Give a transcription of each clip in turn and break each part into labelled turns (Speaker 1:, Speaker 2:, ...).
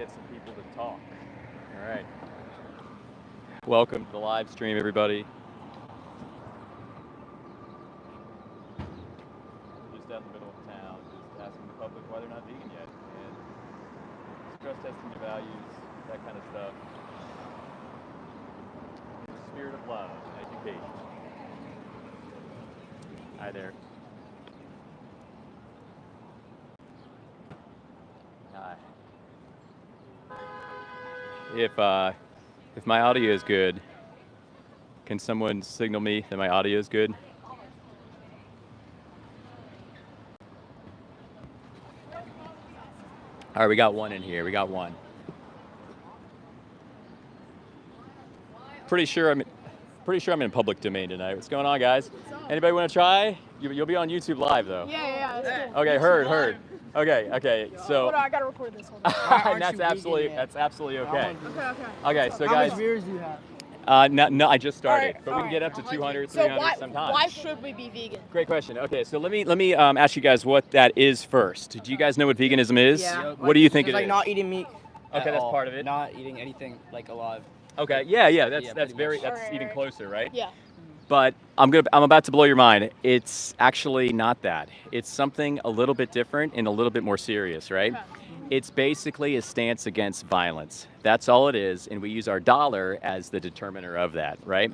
Speaker 1: get some people to talk. All right. Welcome to the live stream, everybody. We're just out in the middle of town, just asking the public why they're not vegan yet, and stress testing your values, that kind of stuff. In the spirit of love and education. Hi there. Hi. If my audio is good, can someone signal me that my audio is good? All right, we got one in here. We got one. Pretty sure I'm in public domain tonight. What's going on, guys? Anybody want to try? You'll be on YouTube Live, though.
Speaker 2: Yeah, that's good.
Speaker 1: Okay, heard. Okay. So.
Speaker 2: Hold on, I gotta record this. Hold on.
Speaker 1: That's absolutely okay.
Speaker 2: Okay.
Speaker 1: Okay, so
Speaker 3: How
Speaker 1: guys.
Speaker 3: much viewers do you have?
Speaker 1: No, I just started,
Speaker 2: Alright,
Speaker 1: but we can get up to 200,
Speaker 2: So
Speaker 1: 300 sometimes.
Speaker 2: why should we be vegan?
Speaker 1: Great question. Okay, so let me ask you guys what that is first. Do you guys know what veganism is?
Speaker 3: Yeah.
Speaker 1: What do you think it
Speaker 3: It's like
Speaker 1: is?
Speaker 3: not eating meat.
Speaker 1: Okay, that's part of it.
Speaker 3: Not eating anything like alive.
Speaker 1: Okay, yeah, that's
Speaker 3: pretty
Speaker 1: very
Speaker 3: much.
Speaker 1: that's even closer, right?
Speaker 2: Yeah.
Speaker 1: But I'm about to blow your mind. It's actually not that. It's something a little bit different and a little bit more serious, right?
Speaker 2: Okay.
Speaker 1: It's basically a stance against violence. That's all it is, and we use our dollar as the determiner of that, right?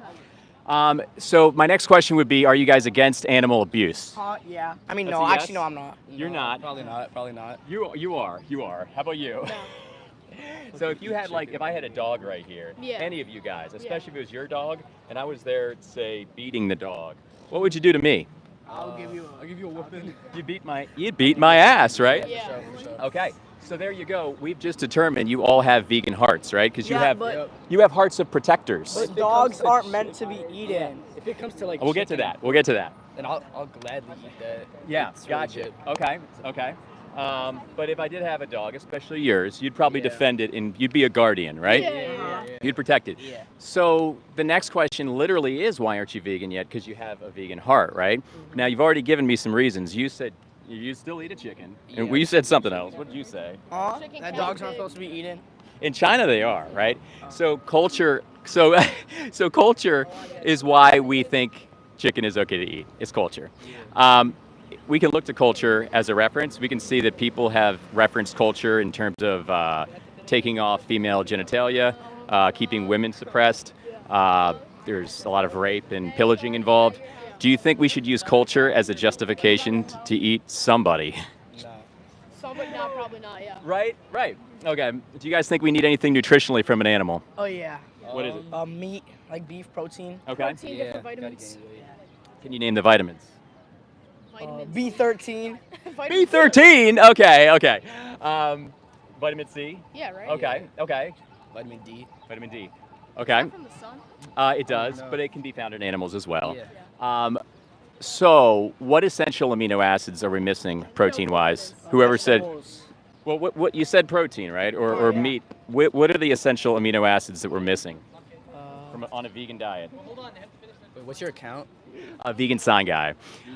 Speaker 1: So my next question would be, are you guys against animal abuse?
Speaker 3: Yeah. I mean,
Speaker 1: That's
Speaker 3: no,
Speaker 1: a yes?
Speaker 3: actually, no, I'm not.
Speaker 1: You're
Speaker 3: No,
Speaker 1: not.
Speaker 3: Probably not.
Speaker 1: You are. How about you?
Speaker 2: No.
Speaker 1: So if you had if I had a dog right here,
Speaker 2: Yeah.
Speaker 1: any of you guys, especially if it was your dog, and I was there, say, beating the dog, what would you do to me?
Speaker 3: I'll give you a whooping.
Speaker 1: You'd beat my ass, right?
Speaker 2: Yeah.
Speaker 1: Okay. So there you go. We've just determined you all have vegan hearts, right? Because
Speaker 3: Yeah, but-
Speaker 1: you have hearts of protectors.
Speaker 3: But dogs aren't meant to be eaten.
Speaker 4: If it comes to like
Speaker 1: We'll get to
Speaker 4: chicken,
Speaker 1: that.
Speaker 4: then I'll gladly eat that.
Speaker 1: Yeah,
Speaker 4: It's really
Speaker 1: gotcha.
Speaker 4: good.
Speaker 1: Okay. But if I did have a dog, especially yours, you'd probably
Speaker 4: Yeah.
Speaker 1: defend it, and you'd be a guardian, right?
Speaker 2: Yeah.
Speaker 1: You'd protect it.
Speaker 4: Yeah.
Speaker 1: So the next question literally is, why aren't you vegan yet? Because you have a vegan heart, right?
Speaker 4: Mm-hmm.
Speaker 1: Now, you've already given me some reasons. You said you still eat a chicken, and
Speaker 4: Yeah.
Speaker 1: you said something else. What did you say?
Speaker 2: Chicken
Speaker 3: That
Speaker 2: can
Speaker 3: dogs
Speaker 2: be
Speaker 3: aren't
Speaker 2: big.
Speaker 3: supposed to be eaten.
Speaker 1: In China, they are, right? So culture is why we think chicken is okay to eat. It's culture. We can look to culture as a reference. We can see that people have referenced culture in terms of taking off female genitalia, keeping women suppressed. There's a lot of rape and pillaging involved. Do you think we should use culture as a justification to eat somebody?
Speaker 4: No.
Speaker 2: No, probably not. Yeah.
Speaker 1: Right. Okay. Do you guys think we need anything nutritionally from an animal?
Speaker 3: Oh yeah.
Speaker 1: What is it?
Speaker 3: Meat, like beef, protein.
Speaker 1: Okay.
Speaker 2: Protein,
Speaker 4: Yeah.
Speaker 2: different
Speaker 4: gotta
Speaker 2: vitamins.
Speaker 4: gain weight.
Speaker 1: Can you name the vitamins?
Speaker 2: Vitamins.
Speaker 3: B13.
Speaker 2: Vitamin C.
Speaker 1: B13. Okay. Vitamin C.
Speaker 2: Yeah, right.
Speaker 1: Okay.
Speaker 4: Vitamin D.
Speaker 1: Vitamin D.
Speaker 2: Is
Speaker 1: Okay.
Speaker 2: that from the sun?
Speaker 1: It does,
Speaker 4: No.
Speaker 1: but it can be found in animals as well.
Speaker 4: Yeah.
Speaker 1: So, what essential amino acids are we missing, protein-wise? Whoever said,
Speaker 3: Vegetables.
Speaker 1: well, what you said protein, right, or
Speaker 3: Yeah.
Speaker 1: meat? What are the essential amino acids that we're missing
Speaker 3: Uh,
Speaker 1: on a vegan diet?
Speaker 4: Wait, what's your account?
Speaker 1: A vegan sign guy.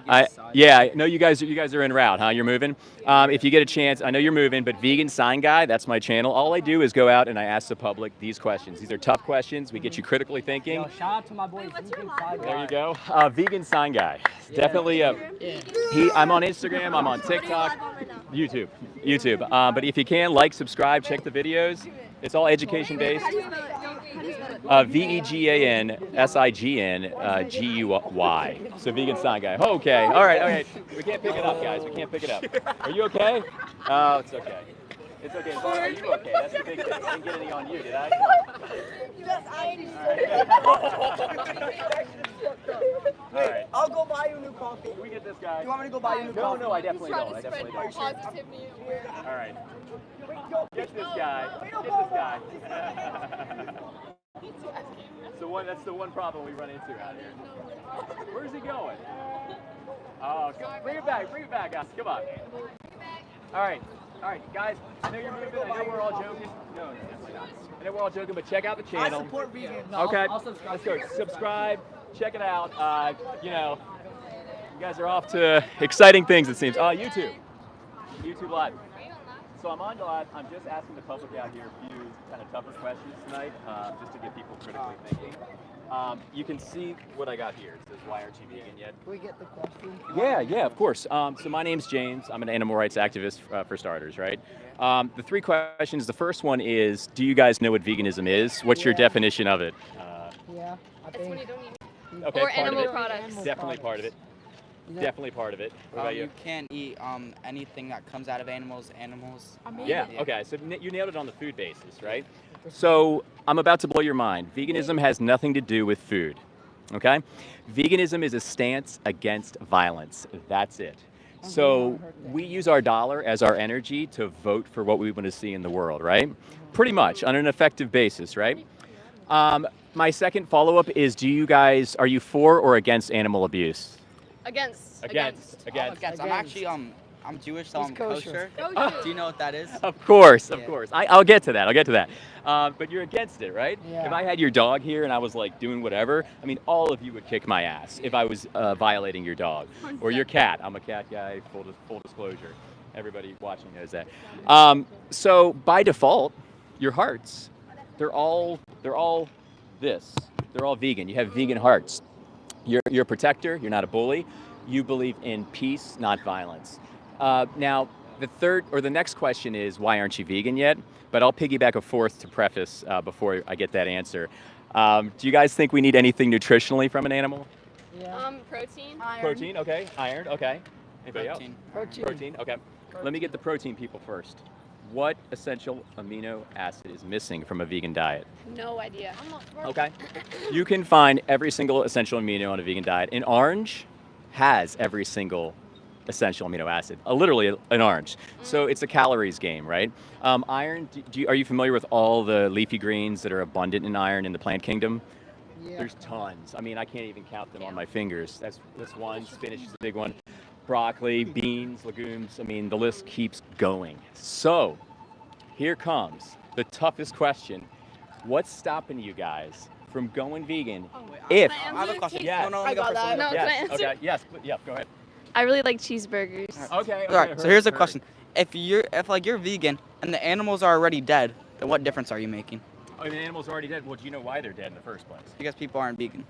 Speaker 4: Vegan sign
Speaker 1: Yeah, I know you guys are en route, huh? You're moving. If you get a chance, I know you're moving, but vegan sign guy, that's my channel. All I do is go out and I ask the public these questions. These are tough questions. We get you critically thinking.
Speaker 3: Yo, shout out to my boy. Vegan Side
Speaker 1: There you
Speaker 3: Guy.
Speaker 1: go. Vegan sign guy. Definitely. I'm on Instagram. I'm on TikTok, YouTube. But if you can, like, subscribe, check the videos. It's all education based. VEGANSIGN So vegan sign guy. Okay. All right. We can't pick it up, guys. We can't pick it up. Are you okay? Oh, it's okay. It's okay. Are you okay? That's the big thing. I didn't get any on you, did I? All right.
Speaker 3: I'll go buy you a new coffee.
Speaker 1: Can we get this guy?
Speaker 3: You want me to go buy you a new coffee?
Speaker 1: No, I definitely
Speaker 2: Trying
Speaker 1: don't.
Speaker 2: to
Speaker 1: I
Speaker 2: spread
Speaker 1: definitely don't.
Speaker 2: positivity.
Speaker 1: All right. Get this guy. That's the one problem we run into out here. Where's he going? Oh, bring it back, guys. Come on. All right, guys. I know you're moving. I know we're all joking. No, definitely not. I know we're all joking, but check out the
Speaker 3: I
Speaker 1: channel.
Speaker 3: support vegan.
Speaker 1: Okay.
Speaker 3: I'll subscribe.
Speaker 1: Let's go. Subscribe. Check it out. You guys are off to exciting things, it seems. YouTube Live. So I'm on live. I'm just asking the public out here a few kind of tougher questions tonight, just to get people critically thinking. You can see what I got here. It says, why aren't you vegan yet?
Speaker 3: Can we get the question?
Speaker 1: Yeah, of course. So my name's James. I'm an animal rights activist for starters, right? The three questions, the first one is, do you guys know what veganism is? What's your definition of it?
Speaker 3: Yeah, I
Speaker 2: It's when
Speaker 3: think.
Speaker 2: you don't eat
Speaker 1: Okay,
Speaker 2: or
Speaker 1: part
Speaker 2: animal
Speaker 1: of it.
Speaker 2: products.
Speaker 1: Definitely part of it. Definitely part of it. What about you?
Speaker 4: You can't eat anything that comes out of animals.
Speaker 1: Yeah, okay, so you nailed it on the food basis, right? So I'm about to blow your mind. Veganism has nothing to do with food, okay? Veganism is a stance against violence. That's it. So we use our dollar as our energy to vote for what we want to see in the world, right? Pretty much on an effective basis, right? My second follow-up is, are you for or against animal abuse?
Speaker 2: Against.
Speaker 1: Against.
Speaker 4: I'm actually I'm Jewish, so
Speaker 3: He's
Speaker 4: I'm
Speaker 3: kosher.
Speaker 4: kosher. Do you know what that is?
Speaker 1: Of course.
Speaker 4: Yeah.
Speaker 1: I'll get to that. But you're against it, right?
Speaker 3: Yeah.
Speaker 1: If I had your dog here and I was like doing whatever, I mean, all of you would kick my ass if I was violating your dog or your cat. I'm a cat guy. Full disclosure. Everybody watching knows that. So by default, your hearts, they're all this. They're all vegan. You have vegan hearts. You're a protector. You're not a bully. You believe in peace, not violence. Now, the next question is, why aren't you vegan yet? But I'll piggyback a fourth to preface before I get that answer. Do you guys think we need anything nutritionally from an animal?
Speaker 3: Yeah.
Speaker 2: Protein.
Speaker 1: Protein, okay. Iron, okay. Anybody
Speaker 4: Protein.
Speaker 1: Protein, okay. Let me get the protein people first. What essential amino acid is missing from a vegan diet?
Speaker 2: No idea.
Speaker 1: Okay. You can find every single essential amino on a vegan diet. An orange has every single essential amino acid, literally an orange. So it's a calories game, right? Iron, are you familiar with all the leafy greens that are abundant in iron in the plant kingdom?
Speaker 3: Yeah.
Speaker 1: There's tons. I mean, I can't even count them on my fingers. That's one. Spinach is a big one. Broccoli, beans, legumes. I mean, the list keeps going. So here comes the toughest question. What's stopping you guys from going vegan if...
Speaker 2: Can
Speaker 4: I have a question.
Speaker 1: Yes.
Speaker 4: No,
Speaker 2: I
Speaker 4: go
Speaker 2: got
Speaker 4: first.
Speaker 2: that. No, can I
Speaker 1: Yes,
Speaker 2: answer?
Speaker 1: okay, yes, yeah, go ahead.
Speaker 5: I really like cheeseburgers.
Speaker 1: Okay,
Speaker 4: All right. So here's the question: if you're vegan and the animals are already dead, then what difference are you making?
Speaker 1: Oh, the animal's already dead. Well, do you know why they're dead in the first place?
Speaker 4: Because people aren't vegan.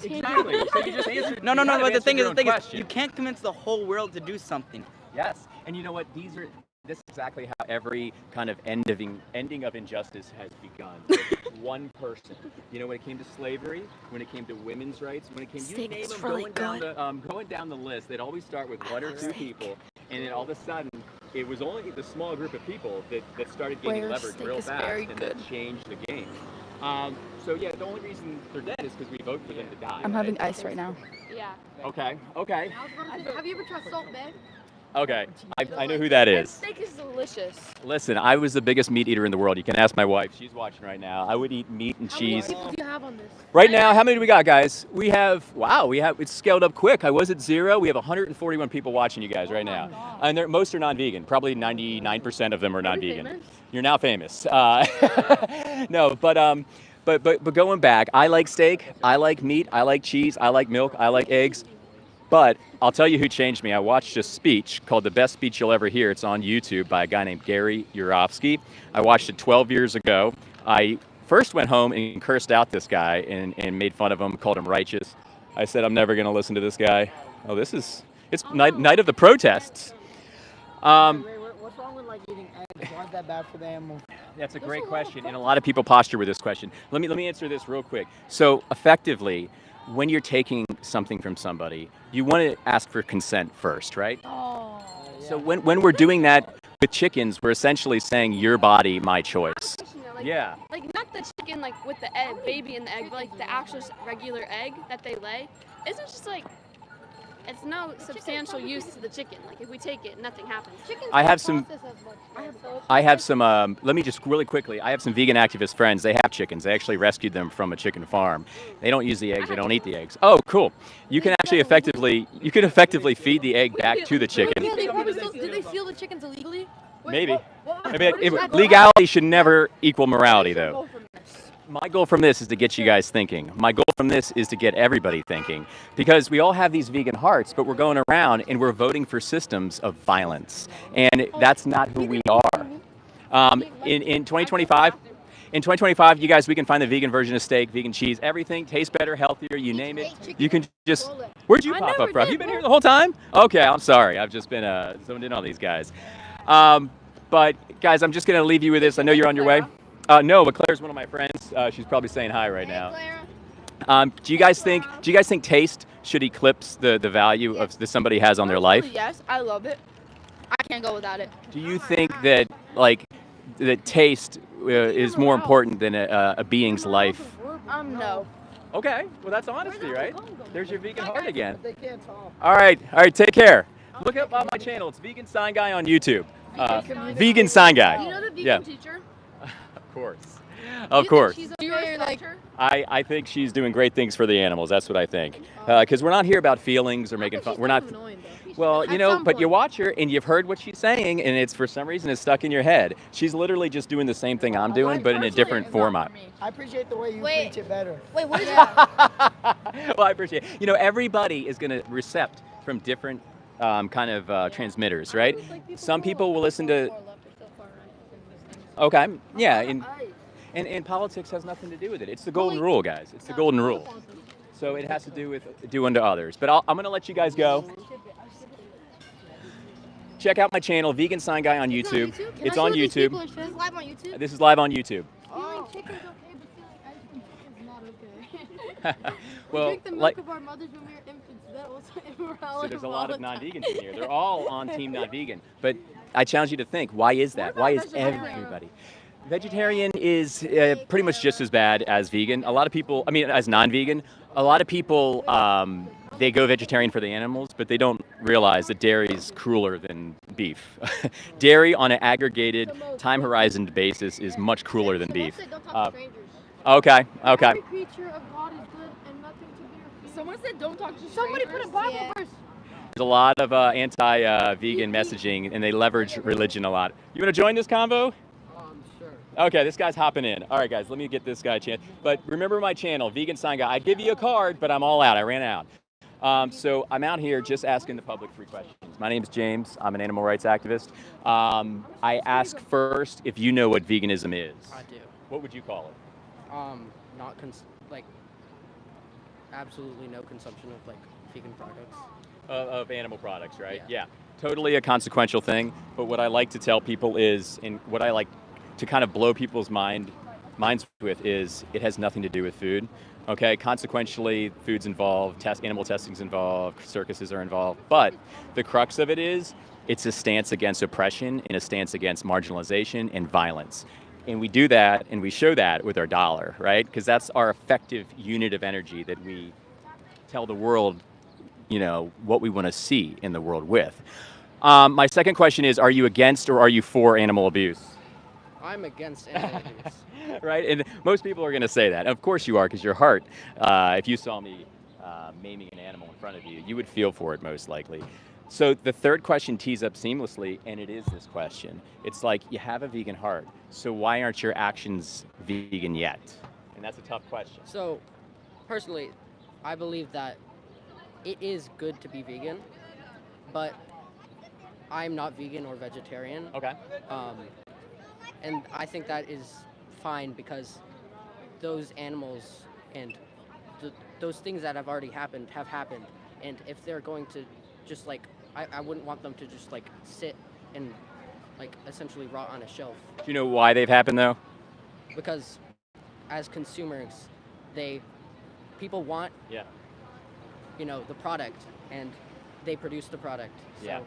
Speaker 1: Exactly. So you just answered.
Speaker 4: No.
Speaker 1: you kind of
Speaker 4: But the
Speaker 1: answered
Speaker 4: thing
Speaker 1: your
Speaker 4: is,
Speaker 1: own question.
Speaker 4: you can't convince the whole world to do something.
Speaker 1: Yes, and you know what? This is exactly how every kind of ending of injustice has begun. One person. You know, when it came to slavery, when it came to women's rights, when it came, you name them, going down the list, they'd always start with one or two people, and then all of a sudden, it was only the small group of people that started gaining leverage real fast, and that changed the game. So yeah, the only reason they're dead is because we vote for them to die.
Speaker 5: I'm
Speaker 1: right?
Speaker 5: having ice right now.
Speaker 2: Yeah.
Speaker 1: Okay.
Speaker 2: Have you ever tried Salt Bay?
Speaker 1: Okay, I know who that is.
Speaker 2: Steak is delicious.
Speaker 1: Listen, I was the biggest meat eater in the world. You can ask my wife. She's watching right now. I would eat meat and cheese.
Speaker 2: How many people do you have on this?
Speaker 1: Right now, how many do we got, guys? It's scaled up quick. I was at 0. We have 141 people watching you guys right now. And most are non-vegan. Probably 99% of them are non-vegan.
Speaker 2: famous?
Speaker 1: You're now famous. No, but going back, I like steak, I like meat, I like cheese, I like milk, I like eggs. But I'll tell you who changed me. I watched a speech called The Best Speech You'll Ever Hear. It's on YouTube by a guy named Gary Yourofsky. I watched it 12 years ago. I first went home and cursed out this guy and made fun of him, called him righteous. I said, I'm never going to listen to this guy. Oh, it's night of the protests.
Speaker 3: Wait, what's wrong with like eating eggs? Why is that bad for the animal?
Speaker 1: That's a great question, and a lot of people posture with this question. Let me answer this real quick. So effectively, when you're taking something from somebody, you want to ask for consent first, right?
Speaker 2: Oh.
Speaker 1: So when we're doing that with chickens, we're essentially saying your body, my choice. Yeah.
Speaker 2: Like not the chicken like with the egg, baby in the egg, but like the actual regular egg that they lay. Isn't it just like it's no substantial use to the chicken. Like if we take it, nothing happens.
Speaker 1: I have some. Let me just really quickly. I have some vegan activist friends. They have chickens. They actually rescued them from a chicken farm. They don't use the eggs. They don't eat the eggs. Oh, cool. You can actually effectively feed the egg back to the chicken.
Speaker 2: Do they steal the chickens illegally?
Speaker 1: Maybe. Legality should never equal morality, though. My goal from this is to get you guys thinking. My goal from this is to get everybody thinking, because we all have these vegan hearts, but we're going around and we're voting for systems of violence, and that's not who we are. In 2025, you guys, we can find the vegan version of steak, vegan cheese, everything tastes better, healthier, you name it. You can just. Where'd you pop up from? You been here the whole time? Okay, I'm sorry. I've just been zoned in on these guys. But guys, I'm just gonna leave you with this. I know you're on your way. No, but Claire's one of my friends. She's probably saying hi right now. Do you guys think taste should eclipse the value of that somebody has on their life?
Speaker 2: Yes, I love it. I can't go without it.
Speaker 1: Do you think that that taste is more important than a being's life?
Speaker 2: No.
Speaker 1: Okay, well that's honesty, right? There's your vegan heart again.
Speaker 3: They can't talk.
Speaker 1: All right, take care. Look up on my channel. It's Vegan Sign Guy on YouTube. Vegan Sign Guy.
Speaker 2: You know the vegan
Speaker 1: Yeah.
Speaker 2: teacher?
Speaker 1: Of course. Of course.
Speaker 2: She's like,
Speaker 1: I think she's doing great things for the animals. That's what I think. Because we're not here about feelings or making fun. We're not. Well, you know, but you watch her and you've heard what she's saying, and it's for some reason it's stuck in your head. She's literally just doing the same thing I'm doing, but in a different format.
Speaker 3: I appreciate the way you preach it better.
Speaker 5: Wait, what is that?
Speaker 1: Well, I appreciate it. You know, everybody is going to recept from different kind of transmitters, right? Some people will listen to. Okay, yeah, and politics has nothing to do with it. It's the golden rule, guys. It's the golden rule. So it has to do with do unto others. But I'm going to let you guys go. Check out my channel, Vegan Sign Guy on YouTube. It's on YouTube.
Speaker 5: This is live on YouTube?
Speaker 1: This is live on YouTube.
Speaker 5: Feeling chicken's okay, but feeling ice cream chicken's not okay.
Speaker 1: Well,
Speaker 5: we drink the milk of our mothers when we were infants. That was immoral.
Speaker 1: So there's a lot of non-vegans in here. They're all on team not vegan. But I challenge you to think, why is that? Why is everybody? Vegetarian is pretty much just as bad as vegan. A lot of people, as non-vegan, a lot of people, they go vegetarian for the animals, but they don't realize that dairy is crueler than beef. Dairy on an aggregated time horizon basis is much crueler than beef. Okay.
Speaker 5: Every creature of God is good and nothing to be refused.
Speaker 2: someone said don't talk to strangers.
Speaker 5: Somebody put a Bible verse.
Speaker 1: There's a lot of anti-vegan messaging, and they leverage religion a lot. You want to join this convo?
Speaker 3: Sure.
Speaker 1: Okay, this guy's hopping in. All right, guys, let me get this guy a chance. But remember my channel, Vegan Sign Guy. I'd give you a card, but I'm all out. I ran out. So I'm out here just asking the public 3 questions. My name is James. I'm an animal rights activist. I ask first if you know what veganism is.
Speaker 6: I do.
Speaker 1: What would you call it?
Speaker 6: Absolutely no consumption of vegan products.
Speaker 1: Of animal products, right? Yeah. Totally a consequential thing. But what I like to tell people is, and what I like to kind of blow people's minds with is, it has nothing to do with food. Okay, consequentially, food's involved, animal testing's involved, circuses are involved, but the crux of it is, it's a stance against oppression and a stance against marginalization and violence. And we do that, and we show that with our dollar, right? Because that's our effective unit of energy that we tell the world, what we want to see in the world with. My second question is, are you against or are you for animal abuse?
Speaker 6: I'm against animal abuse.
Speaker 1: Right, and most people are going to say that. Of course you are, because your heart, if you saw me maiming an animal in front of you, you would feel for it most likely. So the third question tees up seamlessly, and it is this question. It's like, you have a vegan heart, so why aren't your actions vegan yet? And that's a tough question.
Speaker 6: So, personally, I believe that it is good to be vegan, but I'm not vegan or vegetarian.
Speaker 1: Okay.
Speaker 6: And I think that is fine, because those animals and those things that have already happened have happened, and if they're going to just I wouldn't want them to just sit and essentially rot on a shelf.
Speaker 1: Do you know why they've happened though?
Speaker 6: Because as consumers, people want the product, and they produce the product. So.
Speaker 1: Yeah.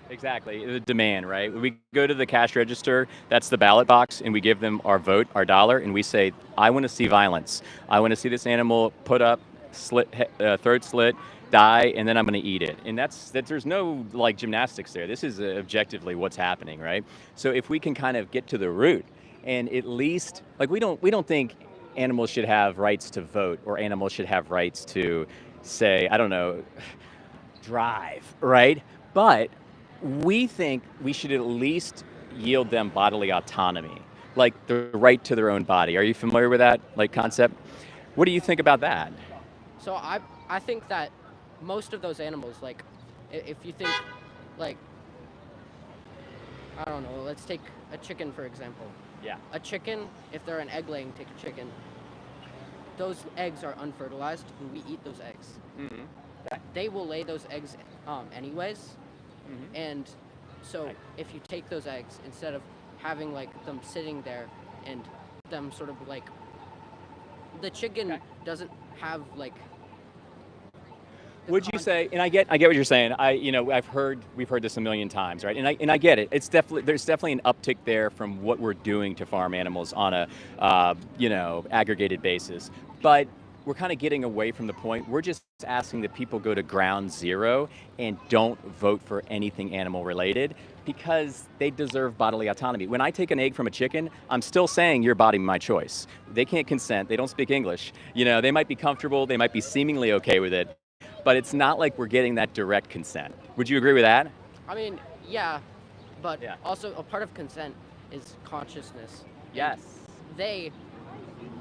Speaker 1: Exactly, the demand, right? We go to the cash register, that's the ballot box, and we give them our vote, our dollar, and we say, I want to see violence. I want to see this animal put up, throat slit, die, and then I'm going to eat it. And there's no gymnastics there. This is objectively what's happening, right? So if we can kind of get to the root, and at least, we don't think animals should have rights to vote, or animals should have rights to, say, I don't know, drive, right? But we think we should at least yield them bodily autonomy. like the right to their own body. Are you familiar with that like concept? What do you think about that?
Speaker 6: So I think that most of those animals, like, if you think, like, I don't know, let's take a chicken for example.
Speaker 1: Yeah.
Speaker 6: A chicken, if they're an egg-laying chicken, those eggs are unfertilized, and we eat those eggs.
Speaker 1: Mm-hmm.
Speaker 6: They will lay those eggs anyways,
Speaker 1: Mm-hmm.
Speaker 6: and so if you take those eggs, instead of having like them sitting there and them sort of like, the chicken doesn't have like.
Speaker 1: Would you say? And I get what you're saying. We've heard this a million times, right? And I get it. There's definitely an uptick there from what we're doing to farm animals on a aggregated basis, but we're kind of getting away from the point. We're just asking that people go to ground zero and don't vote for anything animal related because they deserve bodily autonomy. When I take an egg from a chicken, I'm still saying your body, my choice. They can't consent. They don't speak English. They might be comfortable. They might be seemingly okay with it, but it's not like we're getting that direct consent. Would you agree with that?
Speaker 6: I mean, yeah, but
Speaker 1: Yeah.
Speaker 6: also a part of consent is consciousness.
Speaker 1: Yes.
Speaker 6: They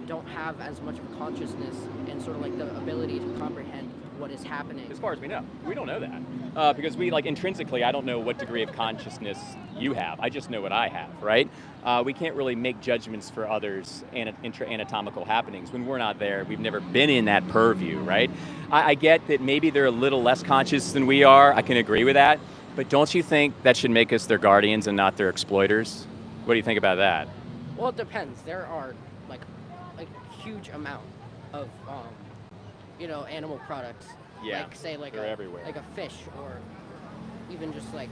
Speaker 6: don't have as much of a consciousness and sort of like the ability to comprehend what is happening.
Speaker 1: As far as we know. We don't know that. Because we, like, intrinsically, I don't know what degree of consciousness you have. I just know what I have, right? We can't really make judgments for others and intra-anatomical happenings when we're not there. We've never been in that purview, right? I get that maybe they're a little less conscious than we are. I can agree with that. But don't you think that should make us their guardians and not their exploiters? What do you think about that?
Speaker 6: Well, it depends. There are like a huge amount of animal products.
Speaker 1: Yeah,
Speaker 6: Like say like
Speaker 1: they're everywhere.
Speaker 6: like a fish or even just like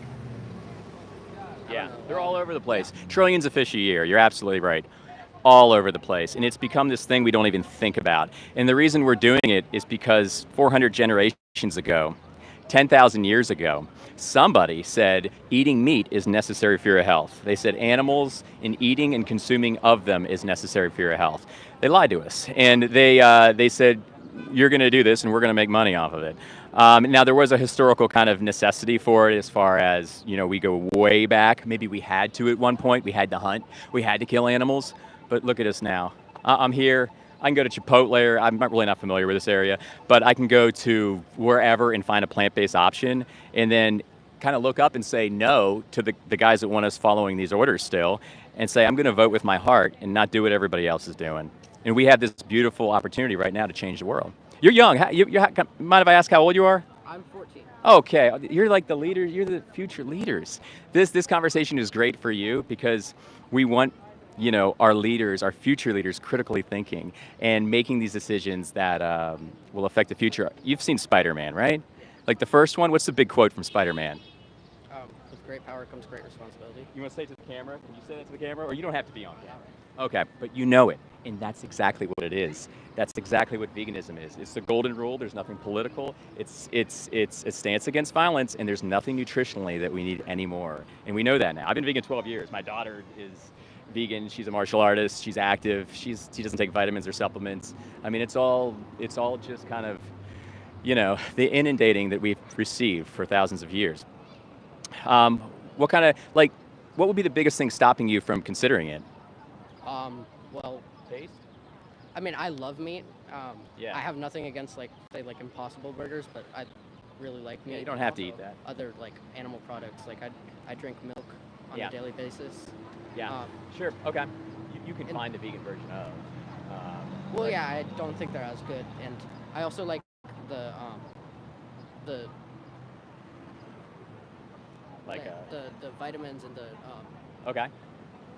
Speaker 6: I
Speaker 1: Yeah,
Speaker 6: don't know,
Speaker 1: they're all over the place. Trillions of fish a year. You're absolutely right. All over the place. And it's become this thing we don't even think about. And the reason we're doing it is because 400 generations ago, 10,000 years ago, somebody said eating meat is necessary for your health. They said animals and eating and consuming of them is necessary for your health. They lied to us. And they said, you're going to do this and we're going to make money off of it. Now, there was a historical kind of necessity for it as far as, we go way back. Maybe we had to at one point. We had to hunt. We had to kill animals. But look at us now. I'm here. I can go to Chipotle. I'm really not familiar with this area. But I can go to wherever and find a plant-based option and then kind of look up and say no to the guys that want us following these orders still and say, I'm going to vote with my heart and not do what everybody else is doing. And we have this beautiful opportunity right now to change the world. You're young. Mind if I ask how old you are?
Speaker 6: I'm 14.
Speaker 1: Okay, you're like the leader. You're the future leaders. This conversation is great for you because we want, our leaders, our future leaders, critically thinking and making these decisions that will affect the future. You've seen Spider-Man, right? Like the first one. What's the big quote from Spider-Man?
Speaker 6: With great power comes great responsibility.
Speaker 1: You want to say it to the camera? Can you say that to the camera, or you don't have to be on camera? Okay, but you know it, and that's exactly what it is. That's exactly what veganism is. It's the golden rule. There's nothing political. It's a stance against violence, and there's nothing nutritionally that we need anymore. And we know that now. I've been vegan 12 years. My daughter is vegan. She's a martial artist. She's active. She doesn't take vitamins or supplements. I mean, it's all just kind of, the inundating that we've received for thousands of years. What would be the biggest thing stopping you from considering it?
Speaker 6: Well,
Speaker 1: Taste?
Speaker 6: I mean, I love meat.
Speaker 1: Yeah.
Speaker 6: I have nothing against like Impossible Burgers, but I really like meat.
Speaker 1: Yeah, you don't have to eat that.
Speaker 6: Other like animal products, like I drink milk on
Speaker 1: Yeah.
Speaker 6: a daily basis.
Speaker 1: Yeah.
Speaker 6: Um,
Speaker 1: Sure. Okay. You can
Speaker 6: and-
Speaker 1: find a vegan version of.
Speaker 6: Well, yeah, I don't think they're as good, and I also like the
Speaker 1: Like
Speaker 6: the vitamins and the
Speaker 1: okay.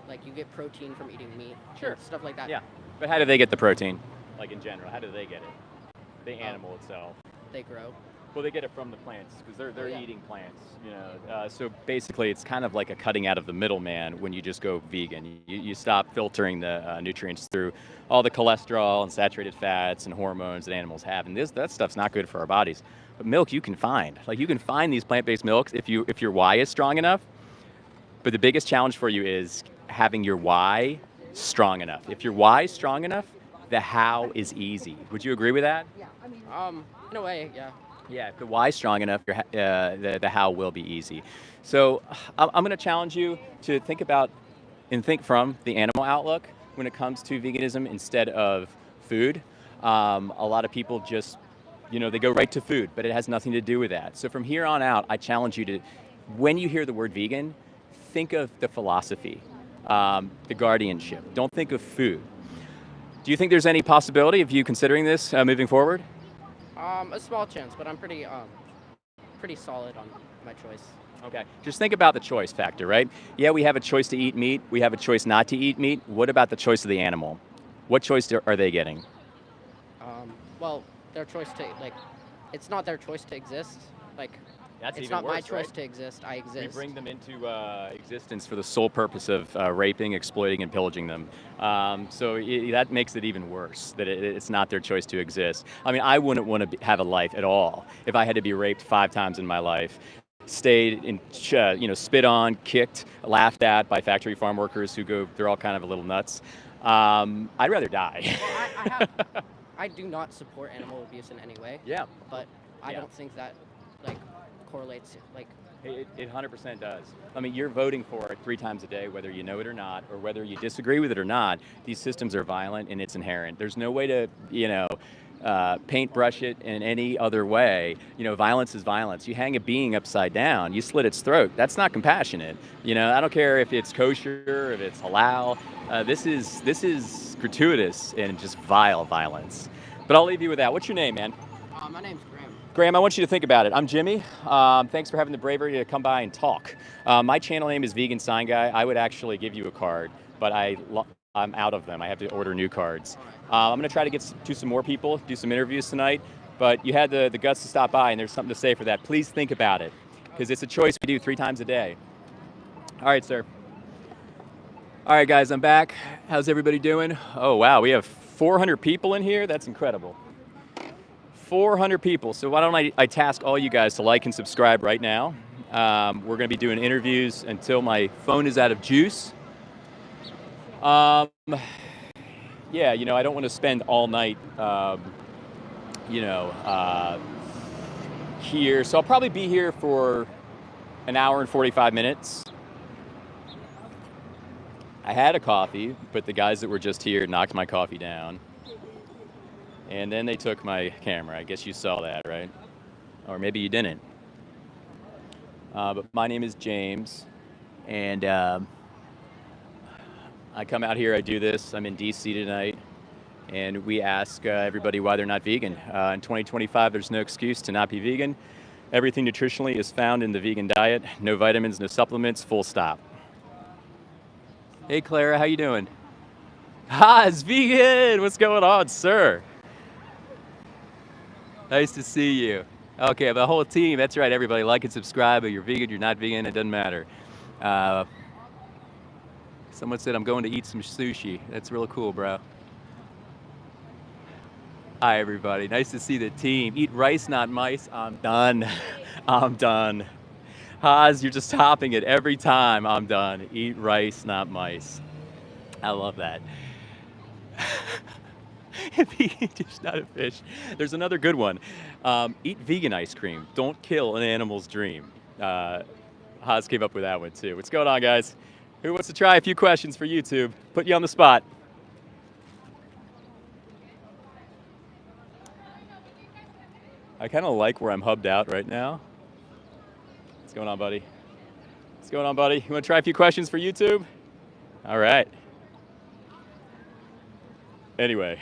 Speaker 6: like you get protein from eating meat.
Speaker 1: Sure.
Speaker 6: And stuff like that.
Speaker 1: Yeah. But how do they get the protein? Like in general, how do they get it? The animal itself.
Speaker 6: They grow.
Speaker 1: Well, they get it from the plants because they're
Speaker 6: yeah.
Speaker 1: eating plants, So basically, it's kind of like a cutting out of the middleman when you just go vegan. You stop filtering the nutrients through all the cholesterol and saturated fats and hormones that animals have, and that stuff's not good for our bodies. But milk you can find. Like you can find these plant-based milks if your why is strong enough. But the biggest challenge for you is having your why strong enough. If your why is strong enough, the how is easy. Would you agree with that?
Speaker 6: In a way, yeah.
Speaker 1: Yeah, if the why is strong enough, the how will be easy. So I'm going to challenge you to think about and think from the animal outlook when it comes to veganism instead of food. A lot of people just, they go right to food, but it has nothing to do with that. So from here on out, I challenge you to, when you hear the word vegan, think of the philosophy, the guardianship. Don't think of food. Do you think there's any possibility of you considering this moving forward?
Speaker 6: A small chance, but I'm pretty solid on my choice.
Speaker 1: Okay. Just think about the choice factor, right? Yeah, we have a choice to eat meat. We have a choice not to eat meat. What about the choice of the animal? What choice are they getting?
Speaker 6: Well, their choice to it's not their choice to exist.
Speaker 1: That's
Speaker 6: it's
Speaker 1: even
Speaker 6: not my
Speaker 1: worse,
Speaker 6: choice
Speaker 1: right?
Speaker 6: to exist. I exist.
Speaker 1: We bring them into existence for the sole purpose of raping, exploiting, and pillaging them. So that makes it even worse, that it's not their choice to exist. I mean, I wouldn't want to have a life at all if I had to be raped 5 times in my life, stayed in, spit on, kicked, laughed at by factory farm workers they're all kind of a little nuts. I'd rather die.
Speaker 6: Well, I do not support animal abuse in any way.
Speaker 1: Yeah.
Speaker 6: But I
Speaker 1: Yeah.
Speaker 6: don't think that correlates
Speaker 1: It 100% does. I mean, you're voting for it 3 times a day, whether you know it or not, or whether you disagree with it or not. These systems are violent and it's inherent. There's no way to, paintbrush it in any other way. Violence is violence. You hang a being upside down, you slit its throat. That's not compassionate. I don't care if it's kosher, if it's halal. This is gratuitous and just vile violence. But I'll leave you with that. What's your name, man?
Speaker 6: my name's Graham.
Speaker 1: Graham, I want you to think about it. I'm Jimmy. Thanks for having the bravery to come by and talk. My channel name is Vegan Sign Guy. I would actually give you a card, but I'm out of them. I have to order new cards. I'm going to try to get to some more people, do some interviews tonight, but you had the guts to stop by, and there's something to say for that. Please think about it, because it's a choice we do 3 times a day. All right, sir. All right, guys, I'm back. How's everybody doing? Oh, wow, we have 400 people in here. That's incredible. 400 people. So why don't I task all you guys to like and subscribe right now. We're going to be doing interviews until my phone is out of juice. Yeah, I don't want to spend all night, here. So I'll probably be here for an hour and 45 minutes. I had a coffee, but the guys that were just here knocked my coffee down. And then they took my camera. I guess you saw that, right? Or maybe you didn't. But my name is James, and I come out here, I do this. I'm in DC tonight, and we ask everybody why they're not vegan. In 2025, there's no excuse to not be vegan. Everything nutritionally is found in the vegan diet. No vitamins, no supplements, full stop. Hey, Clara, how you doing? It's vegan! What's going on, sir? Nice to see you. Okay, the whole team, that's right, everybody, like and subscribe. You're vegan, you're not vegan, it doesn't matter. Someone said I'm going to eat some sushi. That's real cool, bro. Hi, everybody. Nice to see the team. Eat rice, not mice. I'm done. I'm done. Haas, you're just topping it every time. I'm done. Eat rice, not mice. I love that. Vegan dish, not a fish. There's another good one. Eat vegan ice cream. Don't kill an animal's dream. Haas came up with that one too. What's going on, guys? Who wants to try a few questions for YouTube? Put you on the spot. I kind of like where I'm hubbed out right now. What's going on, buddy? What's going on, buddy? You want to try a few questions for YouTube? All right. Anyway,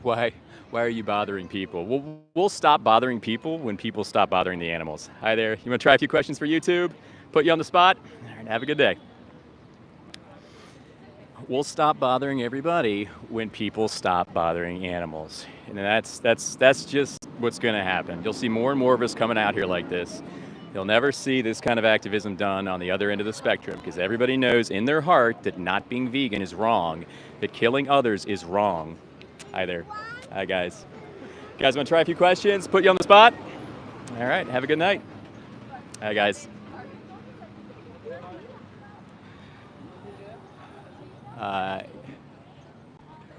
Speaker 1: why are you bothering people? We'll stop bothering people when people stop bothering the animals. Hi there. You want to try a few questions for YouTube? Put you on the spot? All right, have a good day. We'll stop bothering everybody when people stop bothering animals. And that's just what's going to happen. You'll see more and more of us coming out here like this. You'll never see this kind of activism done on the other end of the spectrum, because everybody knows in their heart that not being vegan is wrong, that killing others is wrong. Hi there. Hi, guys. You guys want to try a few questions? Put you on the spot? All right, have a good night. Hi, guys.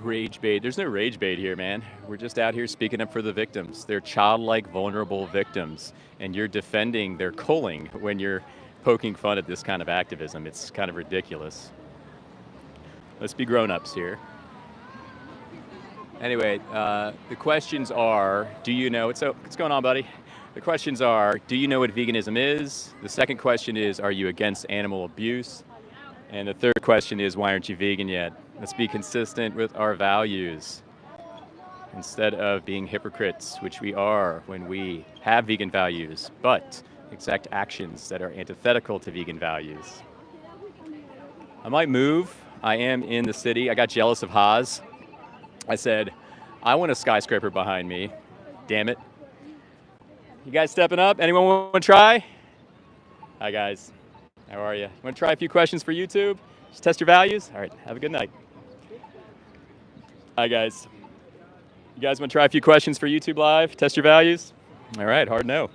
Speaker 1: Rage bait. There's no rage bait here, man. We're just out here speaking up for the victims. They're childlike, vulnerable victims, and you're defending their culling when you're poking fun at this kind of activism. It's kind of ridiculous. Let's be grown-ups here. Anyway, the questions are, do you know, what's going on, buddy? The questions are, do you know what veganism is? The second question is, are you against animal abuse? And the third question is, why aren't you vegan yet? Let's be consistent with our values instead of being hypocrites, which we are when we have vegan values, but exact actions that are antithetical to vegan values. I might move. I am in the city. I got jealous of Haas. I said, I want a skyscraper behind me. Damn it. You guys stepping up? Anyone want to try? Hi, guys. How are you? Want to try a few questions for YouTube? Just test your values? All right, have a good night. Hi, guys. You guys want to try a few questions for YouTube Live? Test your values? All right, hard no.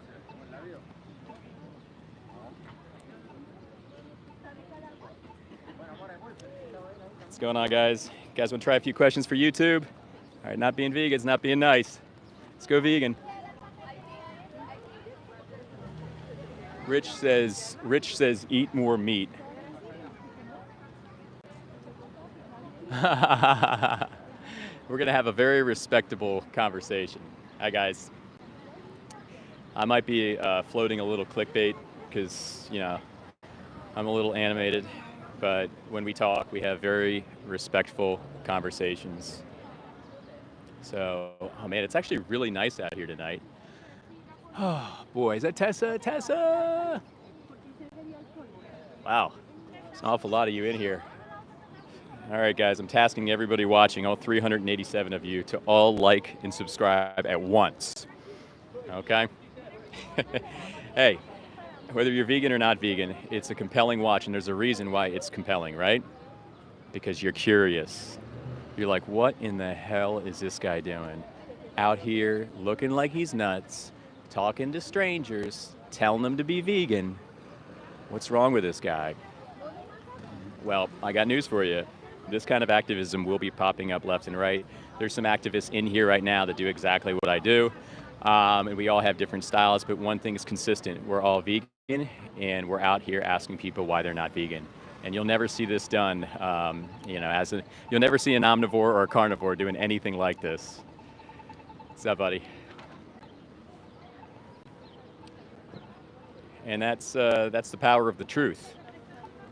Speaker 1: What's going on, guys? You guys want to try a few questions for YouTube? All right, not being vegan is not being nice. Let's go vegan. Rich says, eat more meat. We're gonna have a very respectable conversation. Hi, guys. I might be floating a little clickbait because, you know, I'm a little animated, but when we talk, we have very respectful conversations. So, oh man, it's actually really nice out here tonight. Oh boy, is that Tessa? Tessa! Wow, there's an awful lot of you in here. All right, guys, I'm tasking everybody watching, all 387 of you, to all like and subscribe at once. Okay? Hey, whether you're vegan or not vegan, it's a compelling watch, and there's a reason why it's compelling, right? Because you're curious. You're like, what in the hell is this guy doing? Out here looking like he's nuts, talking to strangers, telling them to be vegan. What's wrong with this guy? Well, I got news for you. This kind of activism will be popping up left and right. There's some activists in here right now that do exactly what I do. And we all have different styles, but one thing is consistent. We're all vegan, and we're out here asking people why they're not vegan. And you'll never see this done, you'll never see an omnivore or a carnivore doing anything like this. What's up, buddy? And that's the power of the truth.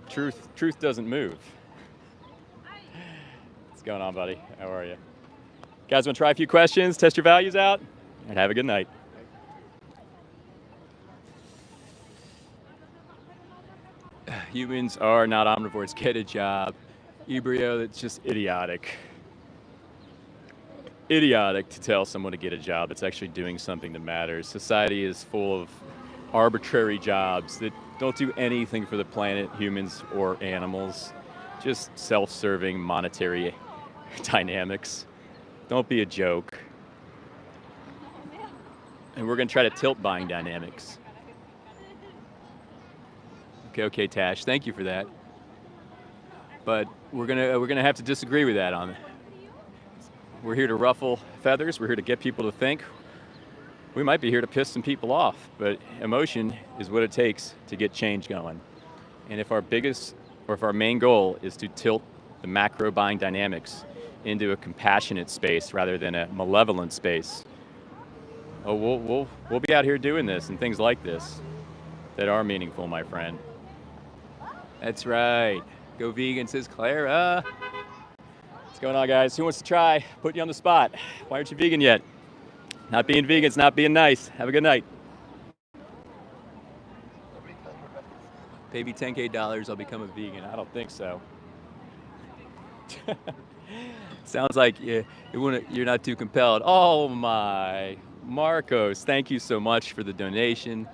Speaker 1: Truth doesn't move. What's going on, buddy? How are you? Guys want to try a few questions, test your values out, and have a good night. Humans are not omnivores. Get a job. Ebrio, that's just idiotic. Idiotic to tell someone to get a job that's actually doing something that matters. Society is full of arbitrary jobs that don't do anything for the planet, humans or animals. Just self-serving monetary dynamics. Don't be a joke. And we're going to try to tilt buying dynamics. Okay, Tash, thank you for that. But we're gonna have to disagree with that on. We're here to ruffle feathers. We're here to get people to think. We might be here to piss some people off, but emotion is what it takes to get change going. And if our main goal is to tilt the macro buying dynamics into a compassionate space rather than a malevolent space, we'll be out here doing this and things like this that are meaningful, my friend. That's right. Go vegan, says Clara. What's going on, guys? Who wants to try? Put you on the spot. Why aren't you vegan yet? Not being vegan's not being nice. Have a good night. Pay me $10K, I'll become a vegan. I don't think so. Sounds like you're not too compelled. Oh my, Marcos, thank you so much for the donation.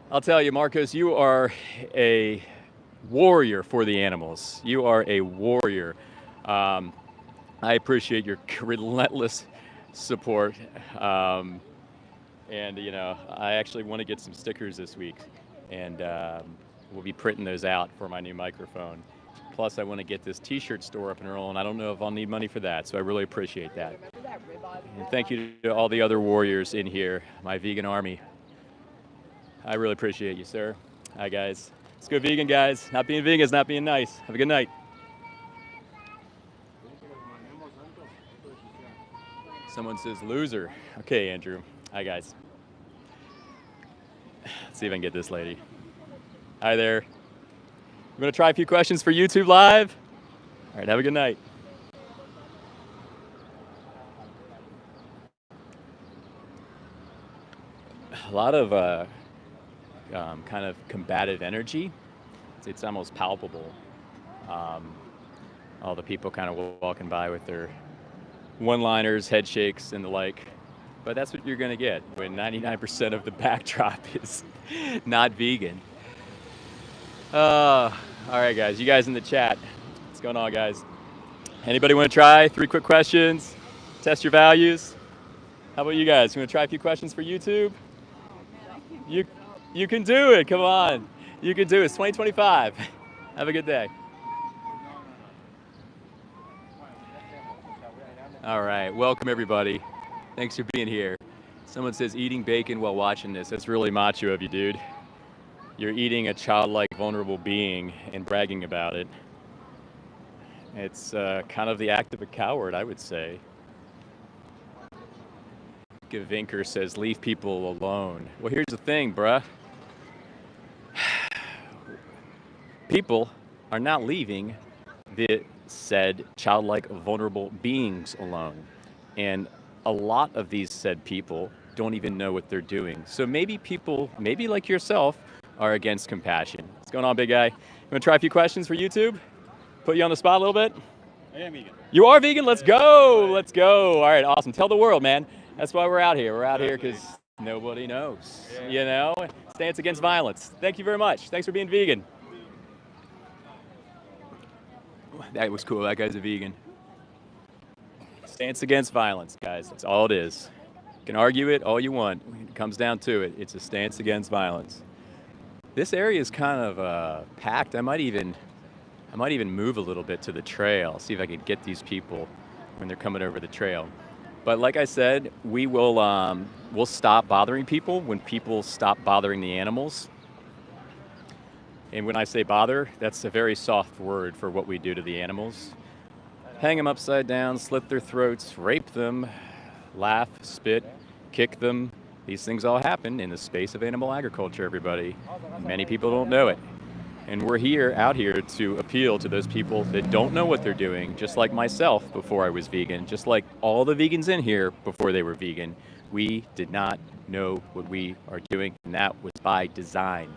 Speaker 1: I'll tell you, Marcos, you are a warrior for the animals. You are a warrior. I appreciate your relentless support. And, I actually want to get some stickers this week. And we'll be printing those out for my new microphone. Plus, I want to get this t-shirt store up and rolling. I don't know if I'll need money for that, so I really appreciate that. And thank you to all the other warriors in here, my vegan army. I really appreciate you, sir. Hi, guys. Let's go vegan, guys. Not being vegan is not being nice. Have a good night. Someone says loser. Okay, Andrew. Hi, guys. Let's see if I can get this lady. Hi there. I'm going to try a few questions for YouTube Live. All right, have a good night. A lot of kind of combative energy. It's almost palpable. All the people kind of walking by with their one-liners, head shakes, and the like. But that's what you're going to get when 99% of the backdrop is not vegan. All right, guys. You guys in the chat. What's going on, guys? Anybody want to try 3 quick questions? Test your values? How about you guys? You want to try a few questions for YouTube? You can do it. Come on. You can do it. It's 2025. Have a good day. All right. Welcome, everybody. Thanks for being here. Someone says eating bacon while watching this. That's really macho of you, dude. You're eating a childlike, vulnerable being and bragging about it. It's kind of the act of a coward, I would say. Gavinker says, leave people alone. Well, here's the thing, bruh. People are not leaving the said childlike, vulnerable beings alone. And a lot of these said people don't even know what they're doing. So maybe people, maybe like yourself, are against compassion. What's going on, big guy? You want to try a few questions for YouTube? Put you on the spot a little bit?
Speaker 7: I am vegan.
Speaker 1: You are vegan? Let's go. Let's go. All right, awesome. Tell the world, man. That's why we're out here. We're out here because nobody knows. Yeah. You know? Stance against violence. Thank you very much. Thanks for being vegan. That was cool. That guy's a vegan. Stance against violence, guys. That's all it is. You can argue it all you want. When it comes down to it, it's a stance against violence. This area is kind of packed. I might even move a little bit to the trail, see if I can get these people when they're coming over the trail. But like I said, we'll stop bothering people when people stop bothering the animals. And when I say bother, that's a very soft word for what we do to the animals. Hang them upside down, slit their throats, rape them, laugh, spit, kick them. These things all happen in the space of animal agriculture, everybody. Many people don't know it. And we're out here to appeal to those people that don't know what they're doing, just like myself before I was vegan, just like all the vegans in here before they were vegan. We did not know what we are doing, and that was by design.